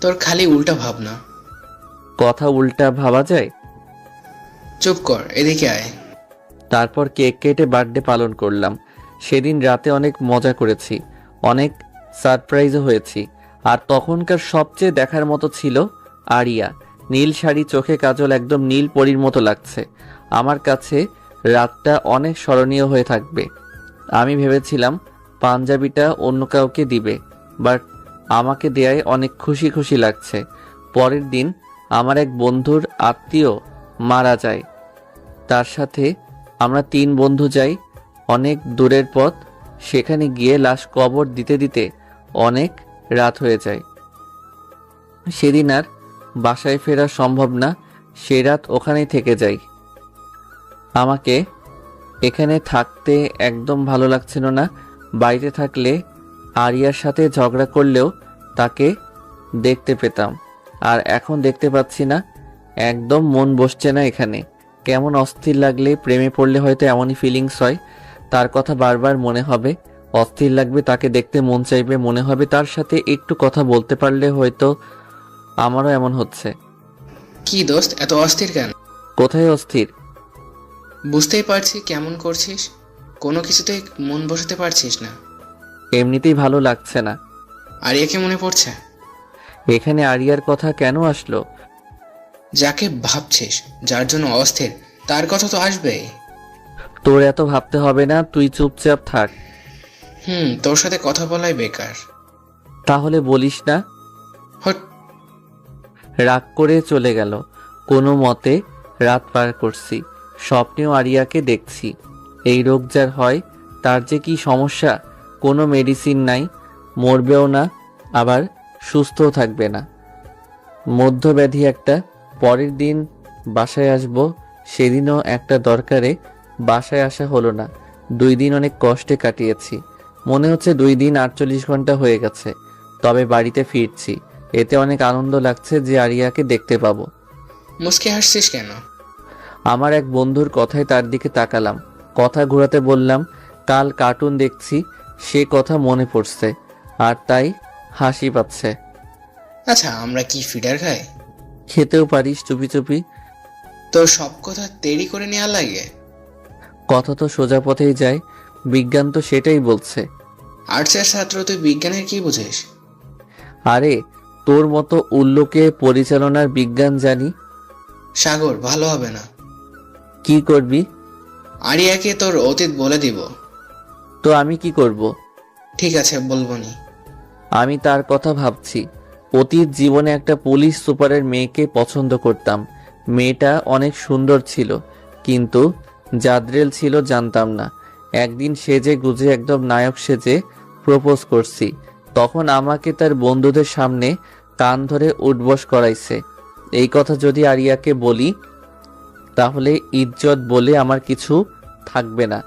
তোর খালি উল্টা ভাবনা। কথা উল্টা ভাবা যায়? চুপ কর, এদিকে আয়। তারপর কেক কেটে বার্থডে পালন করলাম। সেদিন রাতে অনেক মজা করেছি, অনেক সারপ্রাইজও হয়েছি। আর তখনকার সবচেয়ে দেখার মতো ছিল আরিয়া। নীল শাড়ি, চোখে কাজল, একদম নীল পরীর মতো লাগছে। আমার কাছে রাতটা অনেক স্মরণীয় হয়ে থাকবে। আমি ভেবেছিলাম পাঞ্জাবিটা অন্য কাউকে দিবে, বাট আমাকে দেয়ায় অনেক খুশি খুশি লাগছে। পরের দিন আমার এক বন্ধুর আত্মীয় মারা যায়। তার সাথে আমরা 3 বন্ধু যাই অনেক দূরের পথ। সেখানে গিয়ে লাশ কবর দিতে দিতে অনেক রাত হয়ে যায়। সেদিন আর বাসায় ফেরা সম্ভব না, সে রাত ওখানেই থেকে যাই। আমাকে এখানে থাকতে একদম ভালো লাগছিল না। বাড়িতে থাকলে আরিয়ার সাথে ঝগড়া করলেও তাকে দেখতে পেতাম, আর এখন দেখতে পাচ্ছি না। একদম মন বসছে না এখানে। কেমন অস্থির লাগলে, প্রেমে পড়লে হয়তো এমনই ফিলিংস হয়। তার কথা বারবার মনে হবে, অস্থির লাগবে, তাকে দেখতে মন চাইবে, মনে হবে তার সাথে একটু কথা বলতে পারলে হয়তো। আমারও এমন হচ্ছে। কি দোস্ত, এত অস্থির কেন? কোথায় অস্থির? বুঝতেই পারছি কেমন করছিস, কোনো কিছুতে মন বসাতে পারছিস না। এমনিতেই ভালো লাগছে না। আরিয়াকে মনে পড়ছে? এখানে আরিয়ার কথা কেন আসলো? যাকে ভাবছিস, যার জন্য অস্থির, তার কথা তো আসবেই। তোর এত ভাবতে হবে না, তুই চুপচাপ থাক। তোর সাথে কথা বলাই বেকার। তাহলে বলিস না। হট। রাগ করে চলে গেল। কোনো মতে রাত পার করছি, স্বপ্নেও আরিয়াকে দেখছি। এই রোগ যার হয় তার যে কি সমস্যা, কোনো মেডিসিন নাই, মরবেও না আবার সুস্থও থাকবে না, মধ্যব্যাধি একটা। পরের দিন বাসায় আসব, সেদিনও একটা দরকারে বাসায় আসা হলো না। 2 দিন অনেক কষ্টে কাটিয়েছি। মনে হচ্ছে 2 দিন 48 ঘন্টা হয়ে গেছে। তবে বাড়িতে ফিরছি, এতে অনেক আনন্দ লাগছে যে আরিয়াকে দেখতে পাবো। মুস্কি হাসছিস কেন? আমার এক বন্ধুর কথায় তার দিকে তাকালাম, কথা ঘোরাতে বললাম, কাল কার্টুন দেখছি, সে কথা মনে পড়ছে আর তাই হাসি পাচ্ছে। আচ্ছা, আমরা কি ফিডার খাই? খেতেও পারিস চুপি চুপি। তোর সব কথা দেরি করে নেওয়া লাগে। কথা তো সোজা পথেই যায়, বিজ্ঞান তো সেটাই বলছে। আর্টসের ছাত্র, তুই বিজ্ঞানের কি বুঝিস? আরে তোর মতো উল্লুকে পরিচালনার বিজ্ঞান জানি। সাগর, ভালো হবে না। কি করবি? আরিয়াকে তোর অতীত বলে দিব। তো আমি কি করব? ঠিক আছে, বলবো নি। আমি তার কথা ভাবছি। অতীত জীবনে একটা পুলিশ সুপারের মেয়েকে পছন্দ করতাম। মেয়েটা অনেক সুন্দর ছিল, কিন্তু জাদ্রেল ছিল জানতাম না। একদিন সেজে গুজে একদম নায়ক সেজে প্রপোজ করছি। তখন আমাকে তার বন্ধুদের সামনে কান ধরে উঠবস করাইছে। এই কথা যদি আরিয়াকে বলি তাহলে ইজ্জত বলে আমার কিছু থাকবে না,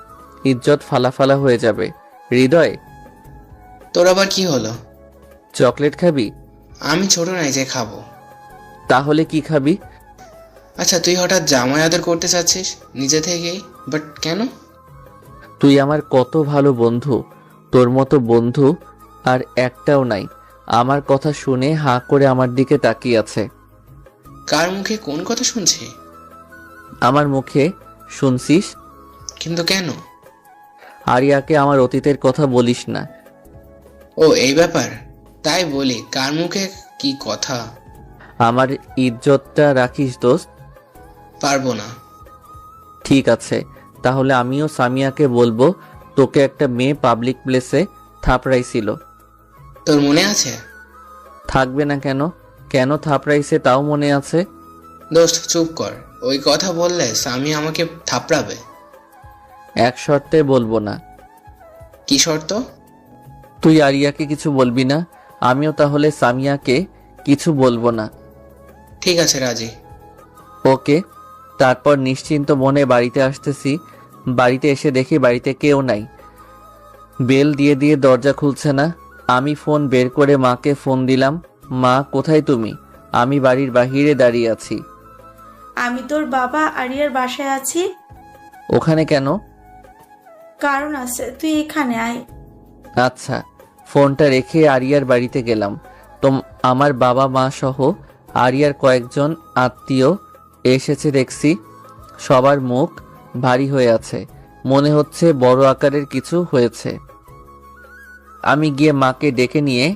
ইজ্জত ফালাফালা হয়ে যাবে। হৃদয়, তোর আবার কি হলো? চকলেট খাবি? আমি ছোট নাই যে খাবো। তাহলে কি খাবি? আচ্ছা, তুই হঠাৎ জামাই আদর করতে চাচ্ছিস নিজে থেকেই, বাট কেন? তুই আমার কত ভালো বন্ধু, তোর মতো বন্ধু আর একটাও নাই। আমার কথা শুনে হাঁ করে আমার দিকে তাকিয়ে আছে। কার মুখে কোন কথা শুনছি? আমার মুখে শুনছিস। কিন্তু কেন? আরিয়াকে আমার অতীতের কথা বলিস না। ও, এই ব্যাপার? তাই বলি, কার মুখে কি কথা? আমার ইজ্জতটা রাখিস দোস্ত। পারবো না। ঠিক আছে, তাহলে আমিও সামিয়াকে বলবো তোকে একটা মেয়ে পাবলিক প্লেসে থাপড়াইছিল। তোর মনে আছে? থাকবে না কেন? কেন থাপড়াইছে তাও মনে আছে। দোস্ত চুপ কর, ওই কথা বললে স্বামী আমাকে থাপড়াবে। এক শর্তে বলবো না। কি শর্ত? তুই আরিয়াকে কিছু বলবি না, আমিও তাহলে সামিয়াকে কিছু বলবো না। ঠিক আছে, রাজি। ওকে। তারপর নিশ্চিন্ত মনে বাড়িতে আসতেছি। বাড়িতে এসে দেখি বাড়িতে কেউ নাই। বেল দিয়ে দিয়ে দরজা খুলছে না। আমি ফোন বের করে মাকে ফোন দিলাম। মা, কোথায় তুমি? আমি বাড়ির বাহিরে দাঁড়িয়ে আছি। আমি তোর বাবা আরিয়ার বাসায় আছি। ওখানে কেন? কারণ আছে, তুই এখানে আয়। আচ্ছা। ফোনটা রেখে আরিয়ার বাড়িতে গেলাম। তো আমার বাবা মা সহ আরিয়ার কয়েকজন আত্মীয় এসেছে দেখছি। সবার মুখ ভারী হয়ে আছে, মনে হচ্ছে বড় আকারের কিছু হয়েছে। আমি গিয়ে মাকে ডেকে নিয়ে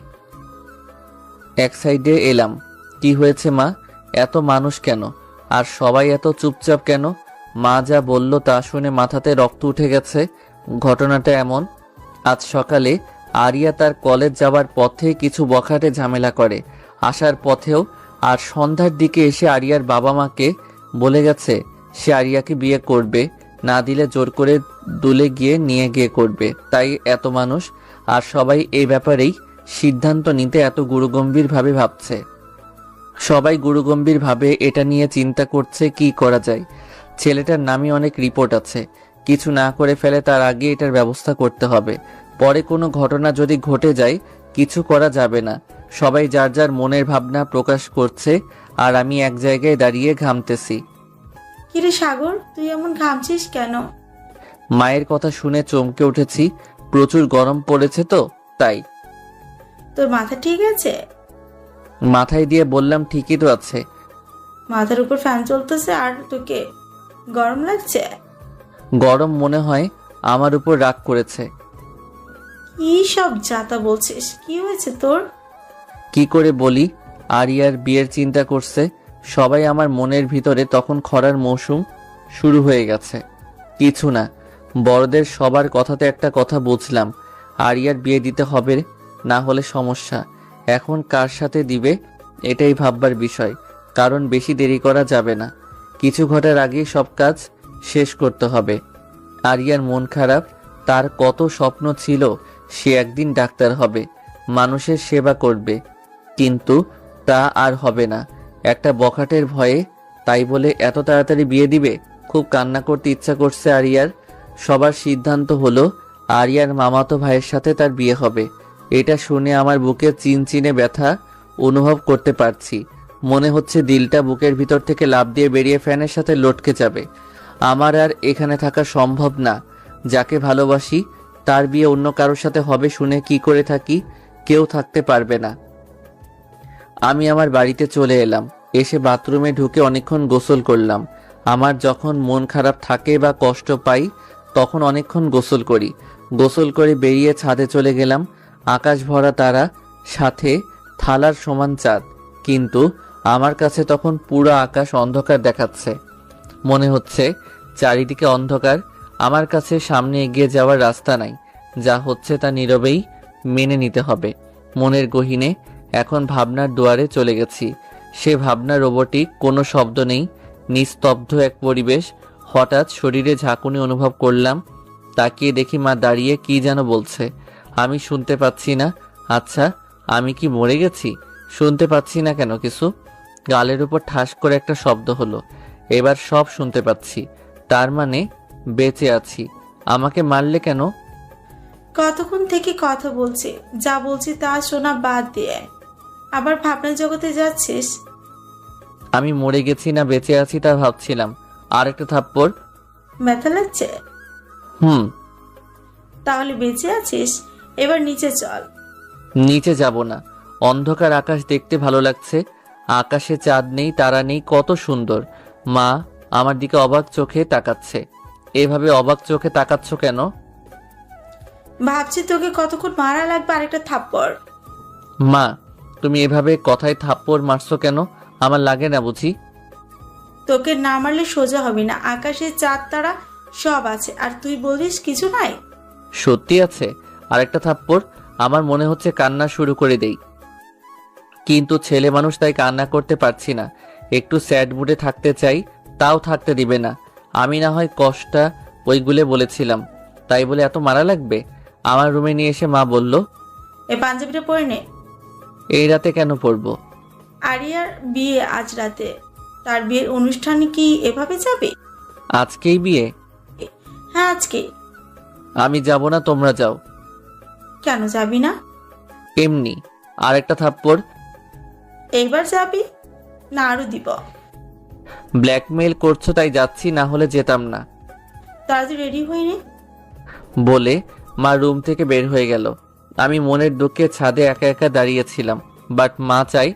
এক সাইডে এলাম। কি হয়েছে মা? এত মানুষ কেন? আর সবাই এত চুপচাপ কেন? মা যা বলল তা শুনে মাথাতে রক্ত উঠে গেছে। ঘটনাটা এমন, আজ সকালে আরিয়া তার কলেজ যাওয়ার পথে কিছু বখাটে ঝামেলা করে, আসার পথেও। আর সন্ধ্যার দিকে এসে আরিয়ার বাবা মাকে বলে গেছে সে আরিয়াকে বিয়ে করবে, না দিলে জোর করে দুলে গিয়ে নিয়ে গিয়ে করবে। তাই এত মানুষ, আর সবাই এই ব্যাপারেই সিদ্ধান্ত নিতে এত গুরুগম্ভীরভাবে ভাবছে। সবাই গুরুগম্ভীরভাবে এটা নিয়ে চিন্তা করছে কি করা যায়। ছেলেটার নামে অনেক রিপোর্ট আছে, কিছু না করে ফেলে তার আগে এটার ব্যবস্থা করতে হবে। পরে কোনো ঘটনা যদি ঘটে যায় কিছু করা যাবে না। সবাই যার যার মনের ভাবনা প্রকাশ করছে, আর আমি এক জায়গায় দাঁড়িয়ে ঘামতেছি। কিরে সাগর, তুই এমন ঘামছিস কেন? মায়ের কথা শুনে চমকে উঠেছি। প্রচুর গরম পড়েছে তো তাই। তোর মাথা ঠিক আছে? মাথায় দিয়ে বললাম ঠিকই তো আছে। মাথার উপর ফ্যান চলতেছে আর তোকে গরম লাগছে? গরম মনে হয় আমার উপর রাগ করেছে। কি সব যাতা বলছিস? কি হয়েছে তোর? কি করে বলি? আরিয়ার বিয়ের চিন্তা করছে সবাই। আমার মনের ভিতরে তখন খরার মৌসুম শুরু হয়ে গেছে। কিছু না, বড়দের সবার কথাতে একটা কথা বুঝলাম, আরিয়ার বিয়ে দিতে হবে, না হলে সমস্যা। এখন কার সাথে দিবে এটাই ভাববার বিষয়, কারণ বেশি দেরি করা যাবে না। কিছু ঘটার আগেই সব কাজ শেষ করতে হবে। আরিয়ার মন খারাপ, তার কত স্বপ্ন ছিল সে একদিন ডাক্তার হবে, মানুষের সেবা করবে, কিন্তু তা আর হবে না একটা বখাটের ভয়ে। তাই বলে এত তাড়াতাড়ি বিয়ে দিবে? খুব কান্না করতে ইচ্ছা করছে আরিয়ার। সবার সিদ্ধান্ত হলো আরিয়ার মামাতো ভাইয়ের সাথে তার বিয়ে হবে। এটা শুনে আমার বুকে চিনচিনে ব্যথা অনুভব করতে পারছি। মনে হচ্ছে দিলটা বুকের ভিতর থেকে লাফ দিয়ে বেরিয়ে ফ্যানের সাথে লটকে যাবে। আমার আর এখানে থাকা সম্ভব না। যাকে ভালোবাসি তার বিয়ে অন্য কারোর সাথে হবে শুনে কি করে থাকি? কেউ থাকতে পারবে না। আমি আমার বাড়িতে চলে এলাম। এসে বাথরুমে ঢুকে অনেকক্ষণ গোসল করলাম। আমার যখন মন খারাপ থাকে বা কষ্ট পাই তখন অনেকক্ষণ গোসল করি। গোসল করে বেরিয়ে ছাদে চলে গেলাম। আকাশ ভরা তারা, সাথে থালার সমান চাঁদ, কিন্তু আমার কাছে তখন পুরো আকাশ অন্ধকার দেখাচ্ছে। মনে হচ্ছে চারিদিকে অন্ধকার। আমার কাছে সামনে এগিয়ে যাওয়ার রাস্তা নাই। যা হচ্ছে তা নীরবেই মেনে নিতে হবে। মনের গহীনে এখন ভাবনার দুয়ারে চলে গেছি। সে ভাবনা রোবটিক, কোনো শব্দ নেই, নিস্তব্ধ এক পরিবেশ। হঠাৎ শরীরে ঝাঁকুনি অনুভব করলাম। তাকিয়ে দেখি মা দাঁড়িয়ে কি যেন বলছে। আমি শুনতে পাচ্ছি না। আচ্ছা, আমি কি মরে গেছি? শুনতে পাচ্ছি না কেন কিছু? গালের উপর ঠাস করে একটা শব্দ হলো। এবার সব শুনতে পাচ্ছি। তার মানে বেঁচে আছি। আমাকে মারলে কেন? কতক্ষণ থেকে কথা বলছি, যা বলছি তা শোনা বাদ দিয়ে আবার ভাবনা জগতে যাচ্ছিস। আমি মরে গেছি না বেঁচে আছি তা ভাবছিলাম। আর একটা থাপ্পড়। ব্যথা লাগছে? তাহলে বেঁচে আছিস, এবার নিচে চল। নিচে যাব না। অন্ধকার আকাশ দেখতে ভালো লাগছে। আকাশে চাঁদ নেই, তারা নেই, কত সুন্দর। মা আমার দিকে অবাক চোখে তাকাচ্ছে। এভাবে অবাক চোখে তাকাচ্ছ কেন? ভাবছি তোকে কতক্ষণ মারা লাগবে আরেকটা থাপ্পড়। মা তুমি এভাবে কথায় থাপ্পড় মারছো কেন? আমার লাগে না বুঝি? তোকে না মারলে সোজা হবে না। আকাশে চাঁদ তারা সব আছে, আর তুই বলিস কিছু নাই। সত্যি আছে? আরেকটা থাপ্পড়। আমার মনে হচ্ছে কান্না শুরু করে দেই, কিন্তু ছেলে মানুষ তাই কান্না করতে পারছি না। একটু স্যাড মুডে থাকতে চাই, তাও থাকতে দিবে না। আমি না হয় কষ্টা ওইগুলো বলেছিলাম, তাই বলে এত মারা লাগবে? আমার রুমে নিয়ে এসে মা বলল, এই পাঞ্জাবিটা পরে নে। এই রাতে কেন পড়বো? আরিয়ার বিয়ে আজ রাতে, তার বিয়ের অনুষ্ঠানে কি এভাবে যাবে? আজকেই বিয়ে? হ্যাঁ আজকে। আমি যাব না, তোমরা যাও। কেন যাবি না? এমনি। আর একটা থাপ্পড়। এইবার যাবি না আরো দিব? ব্ল্যাকমেইল করছো তাই যাচ্ছি, না হলে যেতাম না। তাড়াতাড়ি রেডি হয়ে নে। বলে মা রুম থেকে বের হয়ে গেল। আমি মনের দুঃখে ছাদে একা একা দাঁড়িয়েছিলাম, বাট মা চাই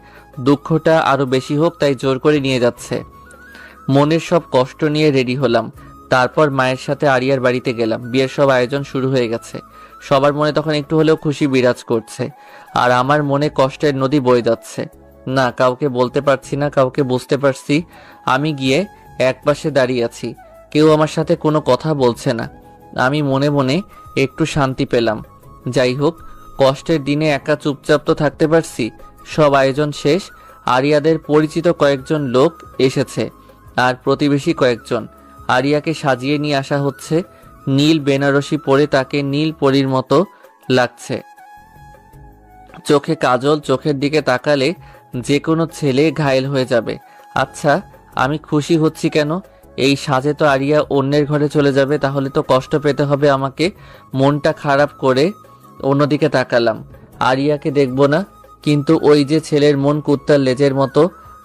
দুঃখটা আরো বেশি হোক, তাই জোর করে নিয়ে যাচ্ছে। মনের সব কষ্ট নিয়ে রেডি হলাম। তারপর মায়ের সাথে আরিয়ার বাড়িতে গেলাম। বিয়ের সব আয়োজন শুরু হয়ে গেছে। সবার মনে তখন একটু হলেও খুশি বিরাজ করছে, আর আমার মনে কষ্টের নদী বয়ে যাচ্ছে। না, কাউকে বলতে পারছি না, কাউকে বুঝতে পারছি। আমি গিয়ে একপাশে দাঁড়িয়ে আছি, কেউ আমার সাথে কোনো কথা বলছে না। আমি মনে মনে একটু শান্তি পেলাম। যাই হোক, কষ্টের দিনে একা চুপচাপ তো থাকতে পারছি। সব আয়োজন শেষ। আরিয়াদের পরিচিত কয়েকজন লোক এসেছে, আর প্রতিবেশী কয়েকজন। আরিয়াকে সাজিয়ে নিয়ে আসা হচ্ছে। নীল বেনারসি পরে তাকে নীল পরীর মতো লাগছে। চোখে কাজল, চোখের দিকে তাকালে যে কোনো ছেলে ঘায়েল হয়ে যাবে। আচ্ছা, আমি খুশি হচ্ছি কেন? এই সাজে তো আরিয়া অন্যের ঘরে চলে যাবে, তাহলে তো কষ্ট পেতে হবে আমাকে। মনটা খারাপ করে অন্যদিকে তাকালাম। আরিয়াকে দেখব না, কিন্তু ওই যে ছেলের মন কুত্তার লেজের মতো,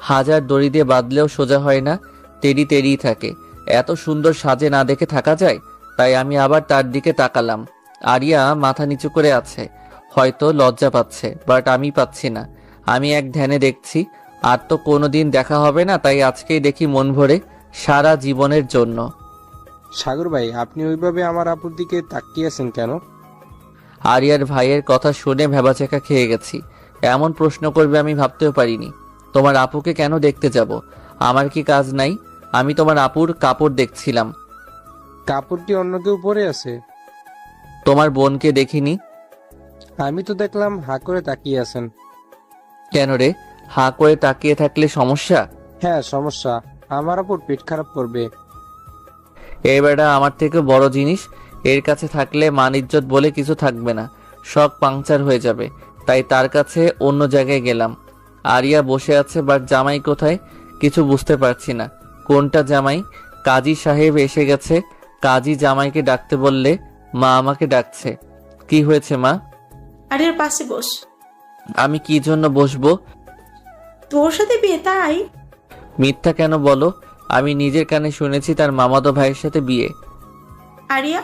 হাজার দড়ি দিয়ে বাঁধলেও সোজা হয় না, তেড়ি তেড়িই থাকে। এত সুন্দর সাজে না দেখে থাকা যায়? তাই আমি আবার তার দিকে তাকালাম। আরিয়া মাথা নিচু করে আছে, হয়তো লজ্জা পাচ্ছে, বাট আমি পাচ্ছি না। আমি এক ধ্যানে দেখছি। আর তো কোনোদিন দেখা হবে না, তাই আজকেই দেখি মন ভরে, সারা জীবনের জন্য। সাগর ভাই, আপনি ওইভাবে আমার আপুর দিকে তাকিয়েছেন কেন? আরিয়ার ভাইয়ের কথা শুনে ভেবাচেকা খেয়ে গেছি। এমন প্রশ্ন করবে আমি ভাবতেও পারিনি। তোমার আপুকে কেন দেখতে যাব? আমার কি কাজ নাই? আমি তোমার আপুর কাপড় দেখছিলাম। কাপড়টি অন্য কেউ পরে আছে? তোমার বোনকে দেখিনি। আমি তো দেখলাম হা করে তাকিয়ে আছেন। কেন রে, হা করে তাকিয়ে থাকলে সমস্যা? হ্যাঁ সমস্যা, আমার আপুর পেট খারাপ করবে। এই বেটা আমার থেকে বড় জিনিস, এর কাছে থাকলে মান ইজ্জত বলে কিছু থাকবে না, সব পাংচার হয়ে যাবে। তাই তার কাছে অন্য জায়গায় গেলাম। আরিয়া বসে আছে, বাট জামাই কোথায় কিছু বুঝতে পারছি না। কোনটা জামাই? কাজী সাহেব এসে গেছে। কাজী জামাইকে ডাকতে বললে মা আমাকে ডাকছে। কি হয়েছে মা? আরিয়ার পাশে বস। আমি কি জন্য বসবো? তোর সাথে বিয়ে তাই? মিথ্যা কেন বলো? আমি নিজের কানে শুনেছি তার মামাতো ভাইয়ের সাথে বিয়ে। আরিয়া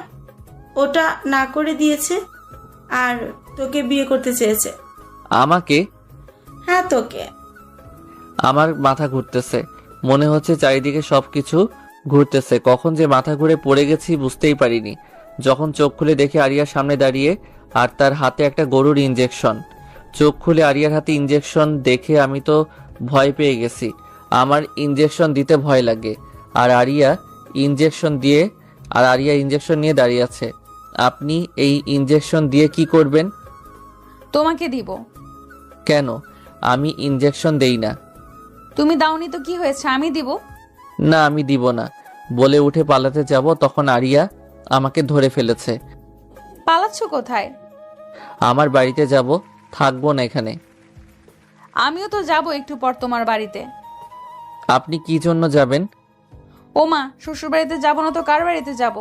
ওটা না করে দিয়েছে আর তোকে বিয়ে করতে চেয়েছে। আমাকে? হ্যাঁ তোকে। আমার মাথা ঘুরতেছে, মনে হচ্ছে চারিদিকে সবকিছু ঘুরতেছে। কখন যে মাথা ঘুরে পড়ে গেছি বুঝতেই পারিনি। যখন চোখ খুলে দেখে আরিয়ার সামনে দাঁড়িয়ে, আর তার হাতে একটা গরুর ইঞ্জেকশন। চোখ খুলে আরিয়ার হাতে ইঞ্জেকশন দেখে আমি তো ভয় পেয়ে গেছি। আমার ইঞ্জেকশন দিতে ভয় লাগে, আর আরিয়া ইঞ্জেকশন নিয়ে দাঁড়িয়ে আছে। আপনি এই ইঞ্জেকশন দিয়ে কি করবেন? তোমাকে দিব। কেন? আমি ইঞ্জেকশন দেই না। তুমি দাওনি তো কি হয়েছে, আমি দিব। না, আমি দিব না। বলে উঠে পালাতে যাব, তখন আরিয়া আমাকে ধরে ফেলেছে। পালাচ্ছ কোথায়? আমার বাড়িতে যাব, থাকবো না এখানে। আমিও তো যাব একটু পর তোমার বাড়িতে। আপনি কি জন্য যাবেন? ও মা, শ্বশুর বাড়িতে যাবো না তো কার বাড়িতে যাব?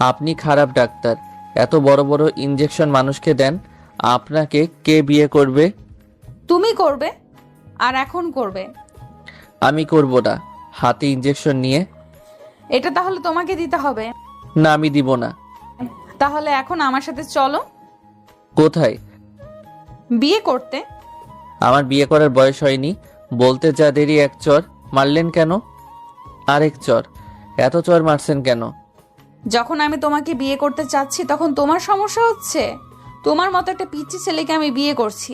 আপনি খারাপ ডাক্তার, এত বড় বড় ইঞ্জেকশন মানুষকে দেন। আপনাকে কে বিয়ে করবে? তুমি করবে, আর এখন করবে। আমি করব না। হাতে ইঞ্জেকশন নিয়ে। এটা তাহলে তোমাকে দিতে হবে। না, আমি দিব না। তাহলে এখন আমার সাথে চলো। কোথায়? বিয়ে করতে। আমার বিয়ে করার বয়স হয়নি। বলতে যা দেরি এক চর মারলেন কেন? আরেক চর? এত চর মারছেন কেন? যখন আমি তোমাকে বিয়ে করতে চাচ্ছি তখন তোমার সমস্যা হচ্ছে। তোমার মতো একটা পিচ্চি ছেলেকে আমি বিয়ে করছি।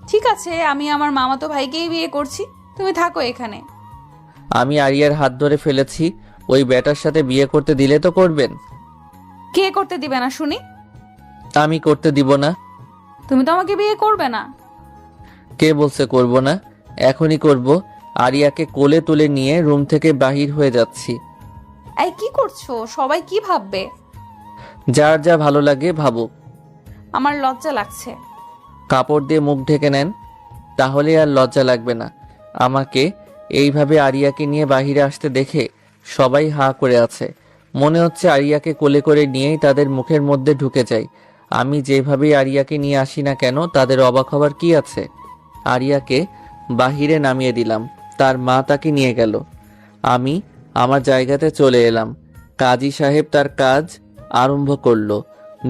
ঠিক আছে, আমি আমার মামাতো ভাইকেই বিয়ে করছি, তুমি থাকো এখানে। আমি আরিয়ার হাত ধরে ফেলেছি, ওই বেটার সাথে বিয়ে করতে দিলে তো করবেন। কে করতে দিবে না শুনি? আমি করতে দিব না। তুমি তো আমাকে বিয়ে করবে না। কে বলছে করব না? এখনই করব। আরিয়াকে কোলে তুলে নিয়ে রুম থেকে বাহির হয়ে যাচ্ছি। এই কি করছো? সবাই কি ভাববে? যার যা ভালো লাগে ভাবুক। আমার লজ্জা লাগছে। কাপড় দিয়ে মুখ ঢেকে নেন, তাহলে আর লজ্জা লাগবে না। আমাকে এইভাবে আরিয়াকে নিয়ে বাহিরে আসতে দেখে সবাই হাঁ করে আছে। মনে হচ্ছে আরিয়াকে কোলে করে নিয়েই তাদের মুখের মধ্যে ঢুকে যায়। আমি যেভাবে আরিয়াকে নিয়ে আসি না কেন, তাদের অবাক হবার কি আছে? আরিয়াকে বাহিরে নামিয়ে দিলাম, তার মা তাকে নিয়ে গেল। আমি আমার জায়গাতে চলে এলাম। কাজী সাহেব তার কাজ আরম্ভ করলো।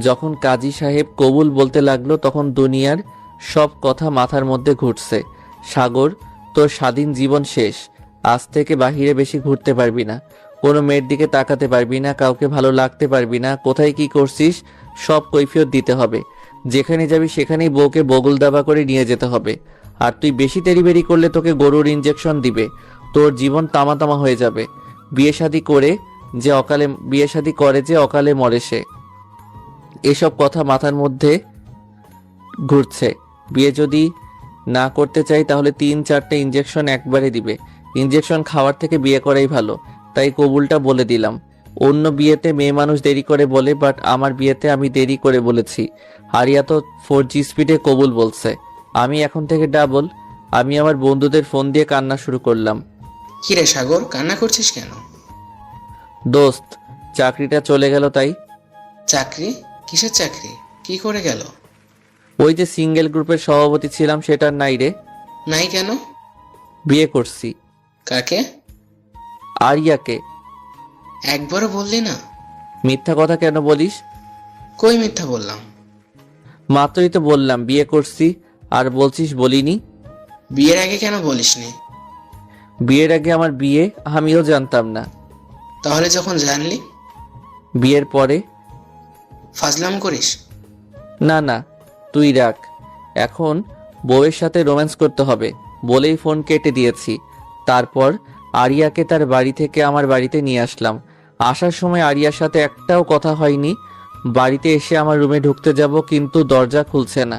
যখন কাজী সাহেব কবুল বলতে লাগলো, তখন দুনিয়ার সব কথা মাথার মধ্যে ঘুরছে। সাগর, তোর স্বাধীন জীবন শেষ। আজ থেকে বাহিরে বেশি ঘুরতে পারবি না, কোনো মেয়ের দিকে তাকাতে পারবি না, কাউকে ভালো লাগতে পারবি না। কোথায় কি করছিস সব কৈফিয়ত দিতে হবে। যেখানে যাবি সেখানেই বউকে বগল দাবা করে নিয়ে যেতে হবে। আর তুই বেশি তেড়িবেড়ি করলে তোকে গরুর ইঞ্জেকশন দিবে, তোর জীবন তামা তামা হয়ে যাবে। বিয়ে শাদী করে যে অকালে মরে সে। এসব কথা মাথার মধ্যে ঘুরছে। বিয়ে যদি না করতে চাই তাহলে 3-4টে ইঞ্জেকশন একবারে দিবে। ইঞ্জেকশন খাওয়ার থেকে বিয়ে করাই ভালো। তাই কবুলটা বলে দিলাম। অন্য বিয়েতে মেয়ে মানুষ দেরি করে বলে, বাট আমার বিয়েতে আমি দেরি করে বলেছি। আরিয়া তো 4G স্পিডে কবুল বলছে। আমি এখন থেকে ডাবল। আমি আমার বন্ধুদের ফোন দিয়ে কান্না শুরু করলাম। কিরে সাগর, কান্না করছিস কেন? দোস্ত, চাকরিটা চলে গেল তাই। চাকরি? কিসের চাকরি? কি করে গেল? ওই যে সিঙ্গেল গ্রুপের সভাপতি ছিলাম, সেটার নাই রে। নাই কেন? বিয়ে করছি। কাকে? আরিয়াকে। একবারও বললি না? মিথ্যা কথা কেন বলিস? কই মিথ্যা বললাম? মাত্রই তো বললাম বিয়ে করছি। আর বলছিস বলিনি? বিয়ের আগে কেন বলিসনি? বিয়ের আগে আমার বিয়ে আমিও জানতাম না। তাহলে যখন জানলি? বিয়ের পরে। ফাজলাম করিস? না না, তুই রাখ। এখন বউয়ের সাথে রোম্যান্স করতে হবে বলেই ফোন কেটে দিয়েছি। তারপর আরিয়াকে তার বাড়ি থেকে আমার বাড়িতে নিয়ে আসলাম। আসার সময় আরিয়ার সাথে একটাও কথা হয়নি। বাড়িতে এসে আমার রুমে ঢুকতে যাব, কিন্তু দরজা খুলছে না।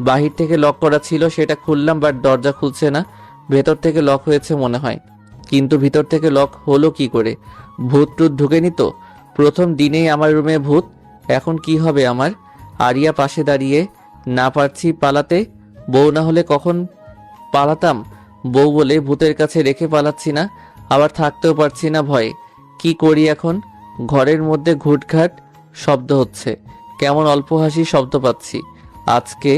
বাহির থেকে লক করা ছিল, সেটা খুললাম, বাট দরজা খুলছে না। ভেতর থেকে লক হয়েছে মনে হয়, কিন্তু ভিতর থেকে লক হলো কি করে? ভূত টুত ঢুকেনি তো? প্রথম দিনেই আমার রুমে ভূত। এখন কি হবে আমার? আরিয়া পাশে দাঁড়িয়ে, না পারছি পালাতে। বউ না হলে কখন পালাতাম। বউ বলে ভূতের কাছে রেখে পালাচ্ছি না, আবার থাকতেও পারছি না ভয়ে। কি করি এখন? ঘরের মধ্যে ঘুটঘাট শব্দ হচ্ছে, কেমন অল্প হাসি শব্দ পাচ্ছি। আজকে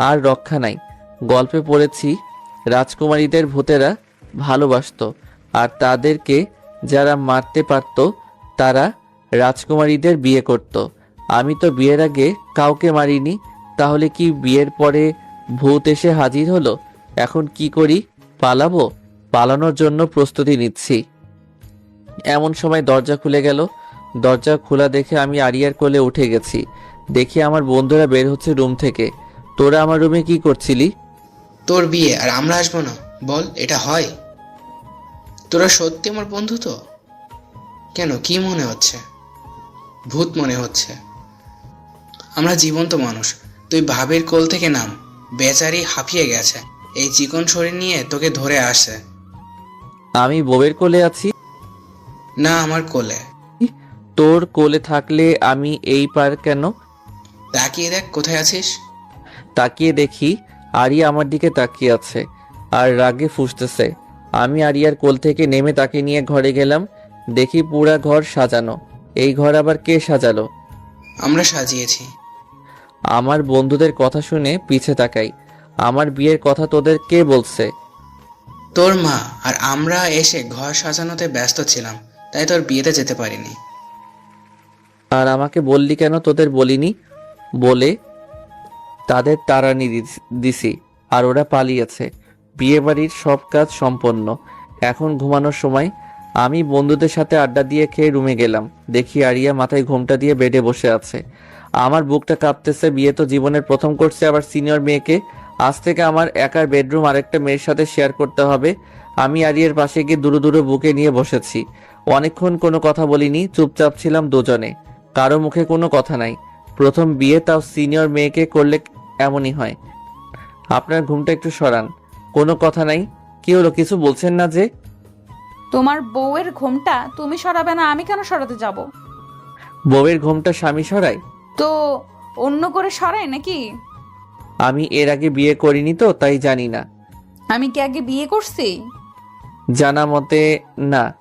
আর রক্ষা নাই। গল্পে পড়েছি রাজকুমারীদের ভূতেরা ভালোবাসতো, আর তাদেরকে যারা মারতে পারত তারা রাজকুমারীদের বিয়ে করত। আমি তো বিয়ের আগে কাউকে মারিনি, তাহলে কি বিয়ের পরে ভূত এসে হাজির হলো? এখন কি করি? পালাবো? পালানোর জন্য প্রস্তুতি নিচ্ছি। এমন সময় দরজা খুলে গেল। দরজা খোলা দেখে আমি আরিয়ার কোলে উঠে গেছি। দেখি আমার বন্ধুরা বের হচ্ছে রুম থেকে। তোরা আমার রুমে কি করছিলি? তোর বিয়ে আর আমরা আসবো না? বল, এটা হয়? তোরা সত্যি আমার বন্ধু তো? কেন, কি মনে হচ্ছে? ভূত মনে হচ্ছে? আমরা জীবন্ত মানুষ। তুই ভাবির কোল থেকে নাম। বেচারি হাঁপিয়ে গেছে, এই চিকন শরীর নিয়ে তোকে ধরে আসে। আমি বউয়ের কোলে আছি? না, আমার কোলে। তোর কোলে থাকলে আমি এই পার কেন? তাকিয়ে দেখ কোথায় আছিস। তাকিয়ে দেখি আরিয়া আমার দিকে তাকিয়ে আছে আর রাগে ফুঁসতেছে। আমি আরিয়ার কোল থেকে নেমে তাকে নিয়ে ঘরে গেলাম। দেখি পুরা ঘর সাজানো। এই ঘর আবার কে সাজালো? আমরা সাজিয়েছি। আমার বন্ধুদের কথা শুনে পিছে তাকাই। আমার বিয়ের কথা তোদের কে বলছে? তোর মা। আর আমরা এসে ঘর সাজানোতে ব্যস্ত ছিলাম, তাই তোর বিয়েতে যেতে পারিনি। আর আমাকে বললি কেন তোদের বলিনি? বলে তাদের তাড়ানি দিছি, আর ওরা পালিয়েছে। বিয়ে বাড়ির সব কাজ সম্পন্ন। এখন ঘুমানোর সময়। আমি বন্ধুদের সাথে আড্ডা দিয়ে খেয়ে রুমে গেলাম। দেখি আরিয়া মাথায় ঘোমটা দিয়ে বেডে বসে আছে। আমার বুকটা কাঁপতেছে। বিয়ে তো জীবনের প্রথম করছে, আবার সিনিয়র মেয়েকে। আজ থেকে আমার একার বেডরুম আরেকটা মেয়ের সাথে শেয়ার করতে হবে। আমি আরিয়ার পাশে গিয়ে দুরু দুরু বুকে নিয়ে বসেছি। অনেকক্ষণ কোনো কথা বলিনি, চুপচাপ ছিলাম দুজনে। কারো মুখে কোনো কথা নাই। প্রথম বিয়ে, তাও সিনিয়র মেয়েকে করলে এমনই হয়। আপনার ঘুমটা একটু সরান। কোনো কথা নাই। কি হলো, কিছু বলছেন না যে? তোমার বউয়ের ঘুমটা তুমি সরাবে না, আমি কেন সরাতে যাব? বউয়ের ঘুমটা স্বামী সরায়? তো অন্য করে সরায় নাকি? আমি এর আগে বিয়ে করিনি তো, তাই জানি না। আমি কি আগে বিয়ে করছি? জানা মতে না।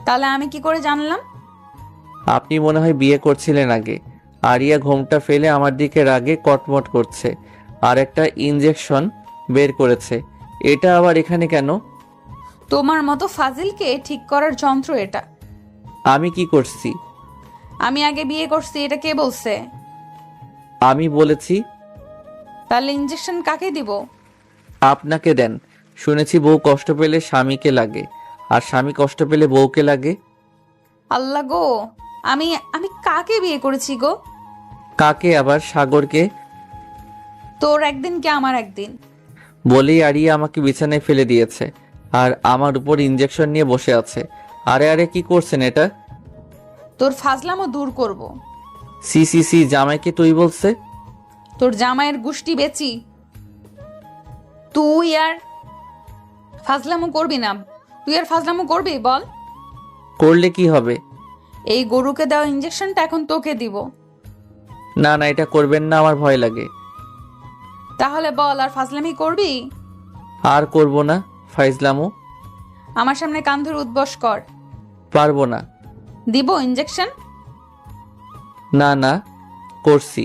তাহলে আমি কি করে জানলাম? আপনি মনে হয় বিয়ে করছিলেন আগে। আরিয়া ঘুমটা ফেলে আমার দিকে রাগে কটমট করছে আর একটা ইনজেকশন বের করেছে। এটা আবার এখানে কেন? তোমার মতো ফাজিলকে ঠিক করার যন্ত্র এটা। আমি কি করছি? আমি আগে বিয়ে করছি, এটা কে বলছে? আমি বলেছি। তাহলে ইনজেকশন কাকে দিব? আপনাকে দেন। শুনেছি বউ কষ্ট পেলে স্বামীকে লাগে, আর স্বামী কষ্ট পেলে বউকে লাগে। আল্লাহ গো, আমি আমি কাকে বিয়ে করেছি গো? কাকে আবার? সাগরকে। তোর একদিন কি আমার একদিন? বলেই আরিয়া আমাকে বিছানায় ফেলে দিয়েছে আর আমার উপর ইনজেকশন নিয়ে বসে আছে। আরে আরে, কি করছেন এটা? তোর ফাজলামো দূর করব। সি সি সি, জামাইকে তুই বলছে? তোর জামাইয়ের গুষ্টি বেচি। তুই আর ফাজলামো করবি না? তুই আর ফাজলামো করবি বল? করলে কি হবে? এই গরুকে দেওয়া ইনজেকশনটা এখন তোকে দিব। না না, এটা করবেন না, আমার ভয় লাগে। তাহলে বল, আর ফাজলামি করবি? আর করব না ফাইজলামু। আমার সামনে কান ধরে উদ্বস কর। পারবো না। দিব ইনজেকশন? না না, করছি।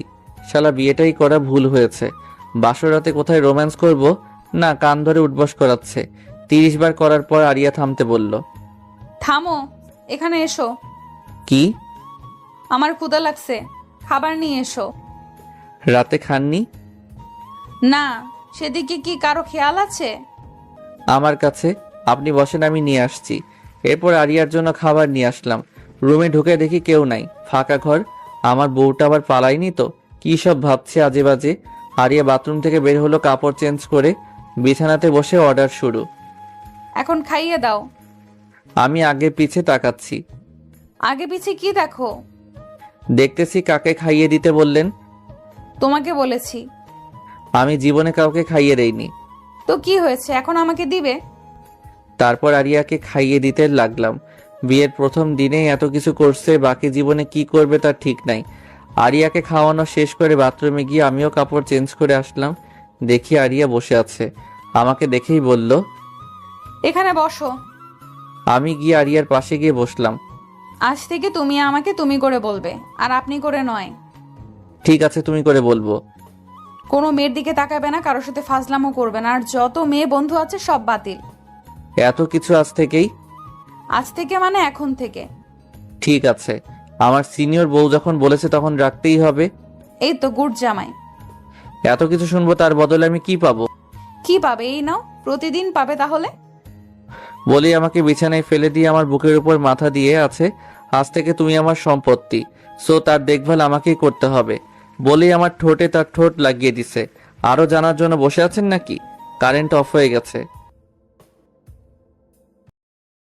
শালা বিয়েটাই করা ভুল হয়েছে। বাসরাতে কোথায় রোম্যান্স করব? না, কান ধরে উঠবস করাচ্ছে। 30 বার করার পর আরিয়া থামতে বলল। থামো, এখানে এসো। কি? আমার ক্ষুধা লাগছে, খাবার নিয়ে এসো। রাতে খাননি? না, সেদিকে কি কারো খেয়াল আছে? আমার কাছে। আপনি বসেন, আমি নিয়ে আসছি। এরপর আরিয়ার জন্য খাবার নিয়ে আসলাম। রুমে ঢুকে দেখি কেউ নাই, ফাঁকা ঘর। আমার বউটা আবার পালায়নি তো? কি সব ভাবছে আজে বাজে। আরিয়া বাথরুম থেকে বের হলো কাপড় চেঞ্জ করে। বিছানাতে বসে অর্ডার শুরু। এখন খাইয়ে দাও। আমি আগে পিছে তাকাচ্ছি। আগে পিছে কি দেখো? দেখতেছি কাকে খাইয়ে দিতে বললেন? তোমাকে বলেছি। আমি জীবনে কাউকে খাইয়ে দেইনি। তো কি হয়েছে, এখন আমাকে দিবে? তারপর আরিয়াকে খাইয়ে দিতে লাগলাম। বিয়ের প্রথম দিনেই এত কিছু করছে, বাকি জীবনে কি করবে তার ঠিক নাই। আরিয়াকে খাওয়ানো শেষ করে বাথরুমে গিয়ে আমিও কাপড় চেঞ্জ করে আসলাম। দেখি আরিয়া বসে আছে। আমাকে দেখেই বলল, এখানে বসো। আমি গিয়ে আরিয়ার পাশে গিয়ে বসলাম। আজ থেকে তুমি আমাকে তুমি করে বলবে, আর আপনি করে নয়। ঠিক আছে, তুমি করে বলবো। কোনো মেয়ের দিকে তাকাবে না, কারোর সাথে ফাজলামো করবে না, আর যত মেয়ে বন্ধু আছে সব বাতিল। এত কিছু আজ থেকেই? আজ থেকে মানে এখন থেকে। ঠিক আছে, আমার সিনিয়র বউ যখন বলেছে তখন রাখতেই হবে। এই তো গুড জামাই। এত কিছু শুনবো, তার বদলে আমি কি পাবো? কি পাবে? এই নাও, প্রতিদিন পাবে তাহলে। বলেই আমাকে বিছানায় ফেলে দিয়ে আমার বুকের উপর মাথা দিয়ে আছে। আজ থেকে তুমি আমার সম্পত্তি, সো তার দেখভাল আমাকেই করতে হবে। বলেই আমার ঠোঁটে তার ঠোঁট লাগিয়ে দিছে। আরো জানার জন্য বসে আছেন নাকি? কারেন্ট অফ হয়ে গেছে।